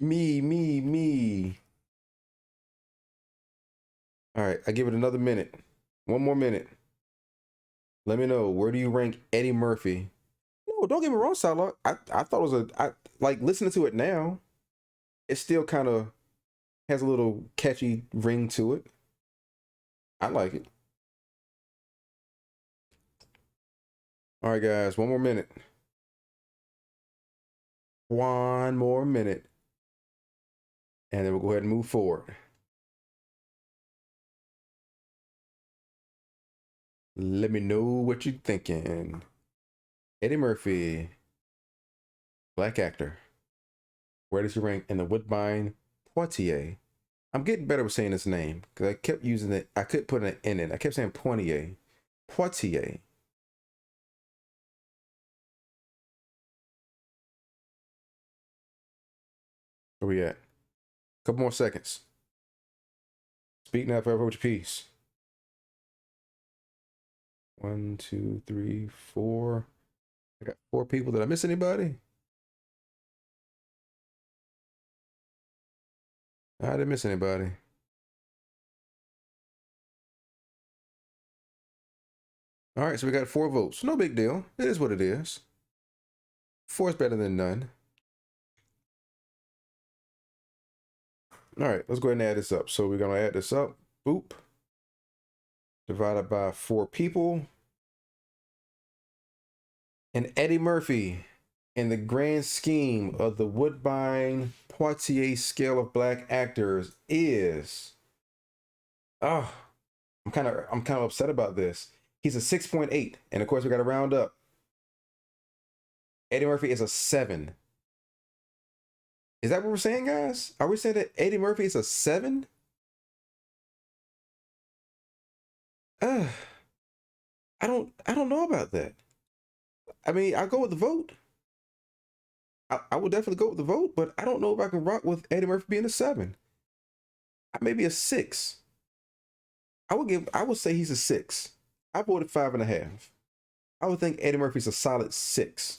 Me. All right, I give it another minute. One more minute. Let me know, where do you rank Eddie Murphy? No, don't get me wrong, Salah. I thought it was I like listening to it now. It still kind of has a little catchy ring to it. I like it. All right, guys, one more minute. One more minute. And then we'll go ahead and move forward. Let me know what you're thinking. Eddie Murphy, black actor. Where does he rank in the Woodbine Poitier? I'm getting better with saying his name because I kept using it. I could put an N in it. I kept saying Poitier. Poitier. Where we at? Couple more seconds. Speak now, forever hold your peace. 1, 2, 3, 4. I got 4 people. Did I miss anybody? I didn't miss anybody. All right, so we got 4 votes. No big deal. It is what it is. 4 is better than none. All right, let's go ahead and add this up. So we're going to add this up. Boop. Divided by 4 people. And Eddie Murphy, in the grand scheme of the Woodbine Poitier scale of black actors, is I'm kind of upset about this. He's a 6.8, and of course we got to round up. Eddie Murphy is a 7. Is that what we're saying, guys? Are we saying that Eddie Murphy is a 7? I don't know about that. I mean, I'll go with the vote. I will definitely go with the vote, but I don't know if I can rock with Eddie Murphy being a 7. Maybe a 6. I would say he's a 6. I voted 5.5. I would think Eddie Murphy's a solid 6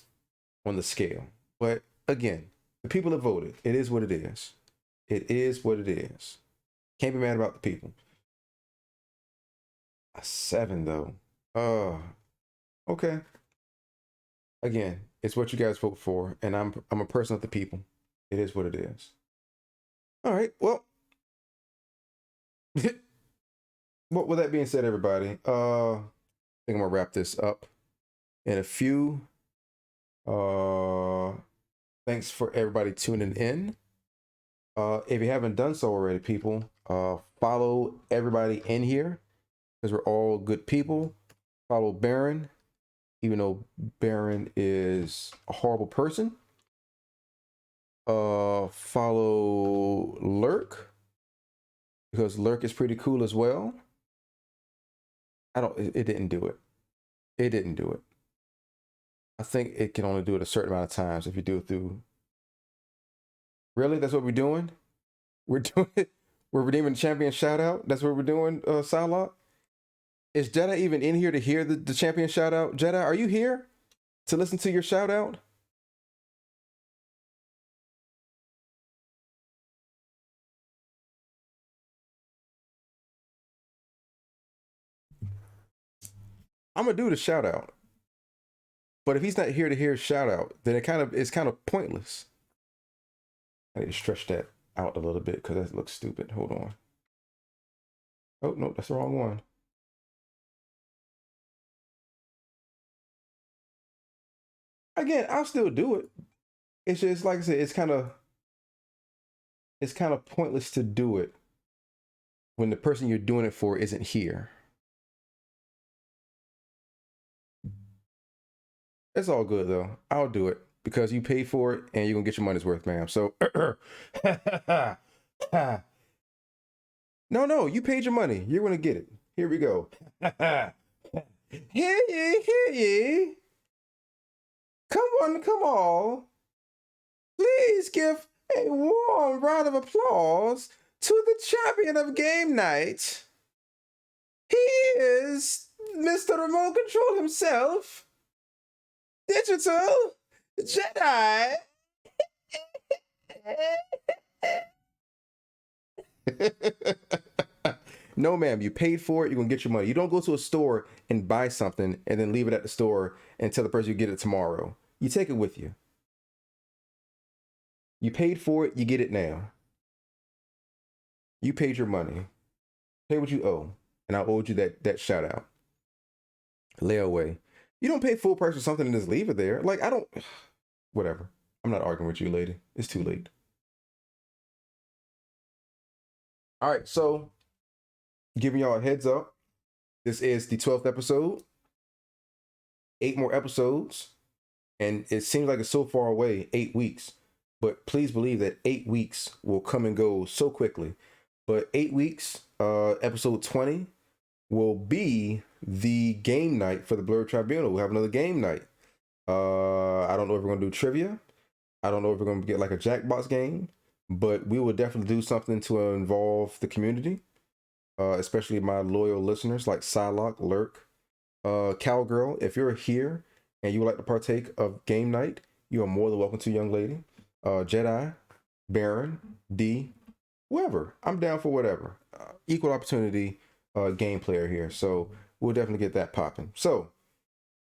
on the scale. But again, the people have voted. It is what it is. It is what it is. Can't be mad about the people. A 7 though. Okay. Again, it's what you guys vote for, and I'm a person of the people. It is what it is. All right. Well, well, with that being said, everybody, I think I'm gonna wrap this up in a few. Thanks for everybody tuning in. If you haven't done so already, people, follow everybody in here because we're all good people. Follow Baron, even though Baron is a horrible person. Follow Lurk because Lurk is pretty cool as well. It didn't do it. It didn't do it. I think it can only do it a certain amount of times if you do it through. Really? That's what we're doing? We're doing it. We're redeeming the champion shout out. That's what we're doing, Psylocke. Is Jedi even in here to hear the champion shout out? Jedi, are you here to listen to your shout out? I'm gonna do the shout out. But if he's not here to hear shout out, then it's kind of pointless. I need to stretch that out a little bit because that looks stupid. Hold on. Oh no, that's the wrong one. Again, I'll still do it. It's just like I said, it's kind of pointless to do it when the person you're doing it for isn't here. It's all good though. I'll do it because you paid for it and you're gonna get your money's worth, ma'am. So no, you paid your money. You're gonna get it. Here we go. Hear ye, hear ye. Come on. Please give a warm round of applause to the champion of game night. He is Mr. Remote Control himself, Digital Jedi. No, ma'am, you paid for it. You're going to get your money. You don't go to a store and buy something and then leave it at the store and tell the person you get it tomorrow. You take it with you. You paid for it. You get it now. You paid your money. Pay what you owe. And I owed you that shout out. Layaway. You don't pay full price for something and just leave it there. Like, I don't... Whatever. I'm not arguing with you, lady. It's too late. All right, so giving y'all a heads up. This is the 12th episode. 8 more episodes. And it seems like it's so far away, 8 weeks. But please believe that 8 weeks will come and go so quickly. But 8 weeks, episode 20 will be the game night for the Blerd Tribunal. We'll have another game night. I don't know if we're going to do trivia. I don't know if we're going to get like a Jackbox game. But we will definitely do something to involve the community. Especially my loyal listeners like Psylocke, Lurk, Cowgirl. If you're here and you would like to partake of game night, you are more than welcome to, young lady. Jedi, Baron, D, whoever. I'm down for whatever. Equal opportunity game player here. So we'll definitely get that popping. So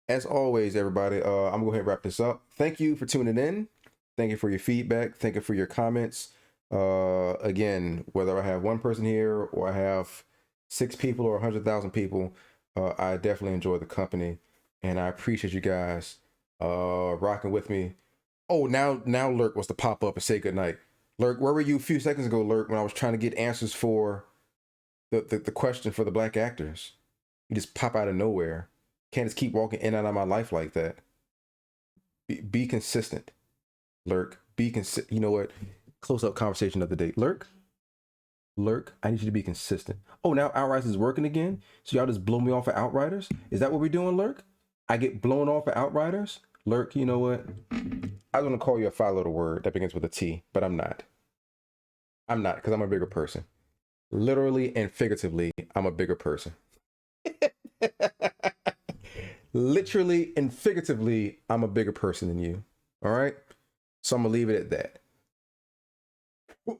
as always, everybody, I'm going to go ahead and wrap this up. Thank you for tuning in. Thank you for your feedback. Thank you for your comments. Again, whether I have one person here or I have 6 people or 100,000 people, I definitely enjoy the company and I appreciate you guys rocking with me. Oh, now Lurk wants to pop up and say goodnight. Lurk, where were you a few seconds ago, Lurk, when I was trying to get answers for the question for the black actors? You just pop out of nowhere. Can't just keep walking in and out of my life like that. Be consistent, Lurk. Be consistent. You know what? Close up conversation of the day. Lurk, I need you to be consistent. Oh, now Outriders is working again? So y'all just blow me off of Outriders? Is that what we're doing, Lurk? I get blown off of Outriders? Lurk, you know what? I was going to call you a 5-letter word that begins with a T, but I'm not. I'm not, because I'm a bigger person. Literally and figuratively, I'm a bigger person. Literally and figuratively, I'm a bigger person than you. All right? So I'm going to leave it at that.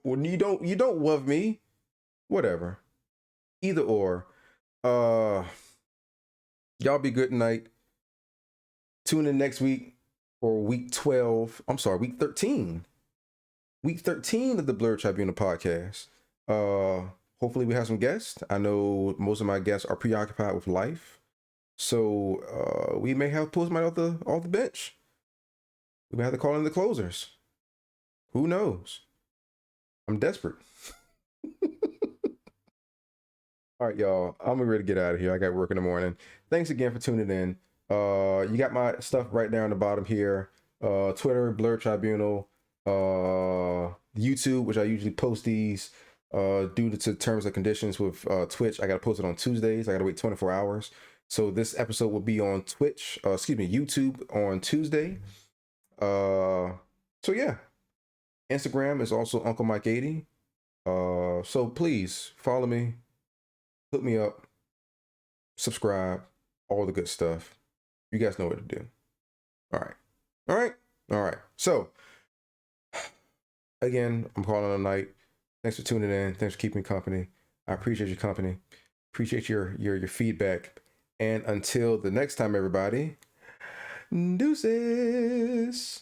When you don't love me, whatever. Either or. Y'all be good tonight. Tune in next week for week 12. I'm sorry, week 13. Week 13 of the Blerd Tribunal podcast. Hopefully we have some guests. I know most of my guests are preoccupied with life. So we may have to pull somebody off the bench. We may have to call in the closers. Who knows? I'm desperate. All right, y'all. I'm ready to get out of here. I got work in the morning. Thanks again for tuning in. You got my stuff right down the bottom here. Twitter, Blerd Tribunal, YouTube, which I usually post these due to terms and conditions with Twitch. I got to post it on Tuesdays. I got to wait 24 hours. So this episode will be on YouTube on Tuesday. So yeah. Instagram is also Uncle Mike 80. So please follow me, hook me up, subscribe, all the good stuff. You guys know what to do. All right. So again, I'm calling it a night. Thanks for tuning in. Thanks for keeping company. I appreciate your company. Appreciate your feedback. And until the next time, everybody, deuces.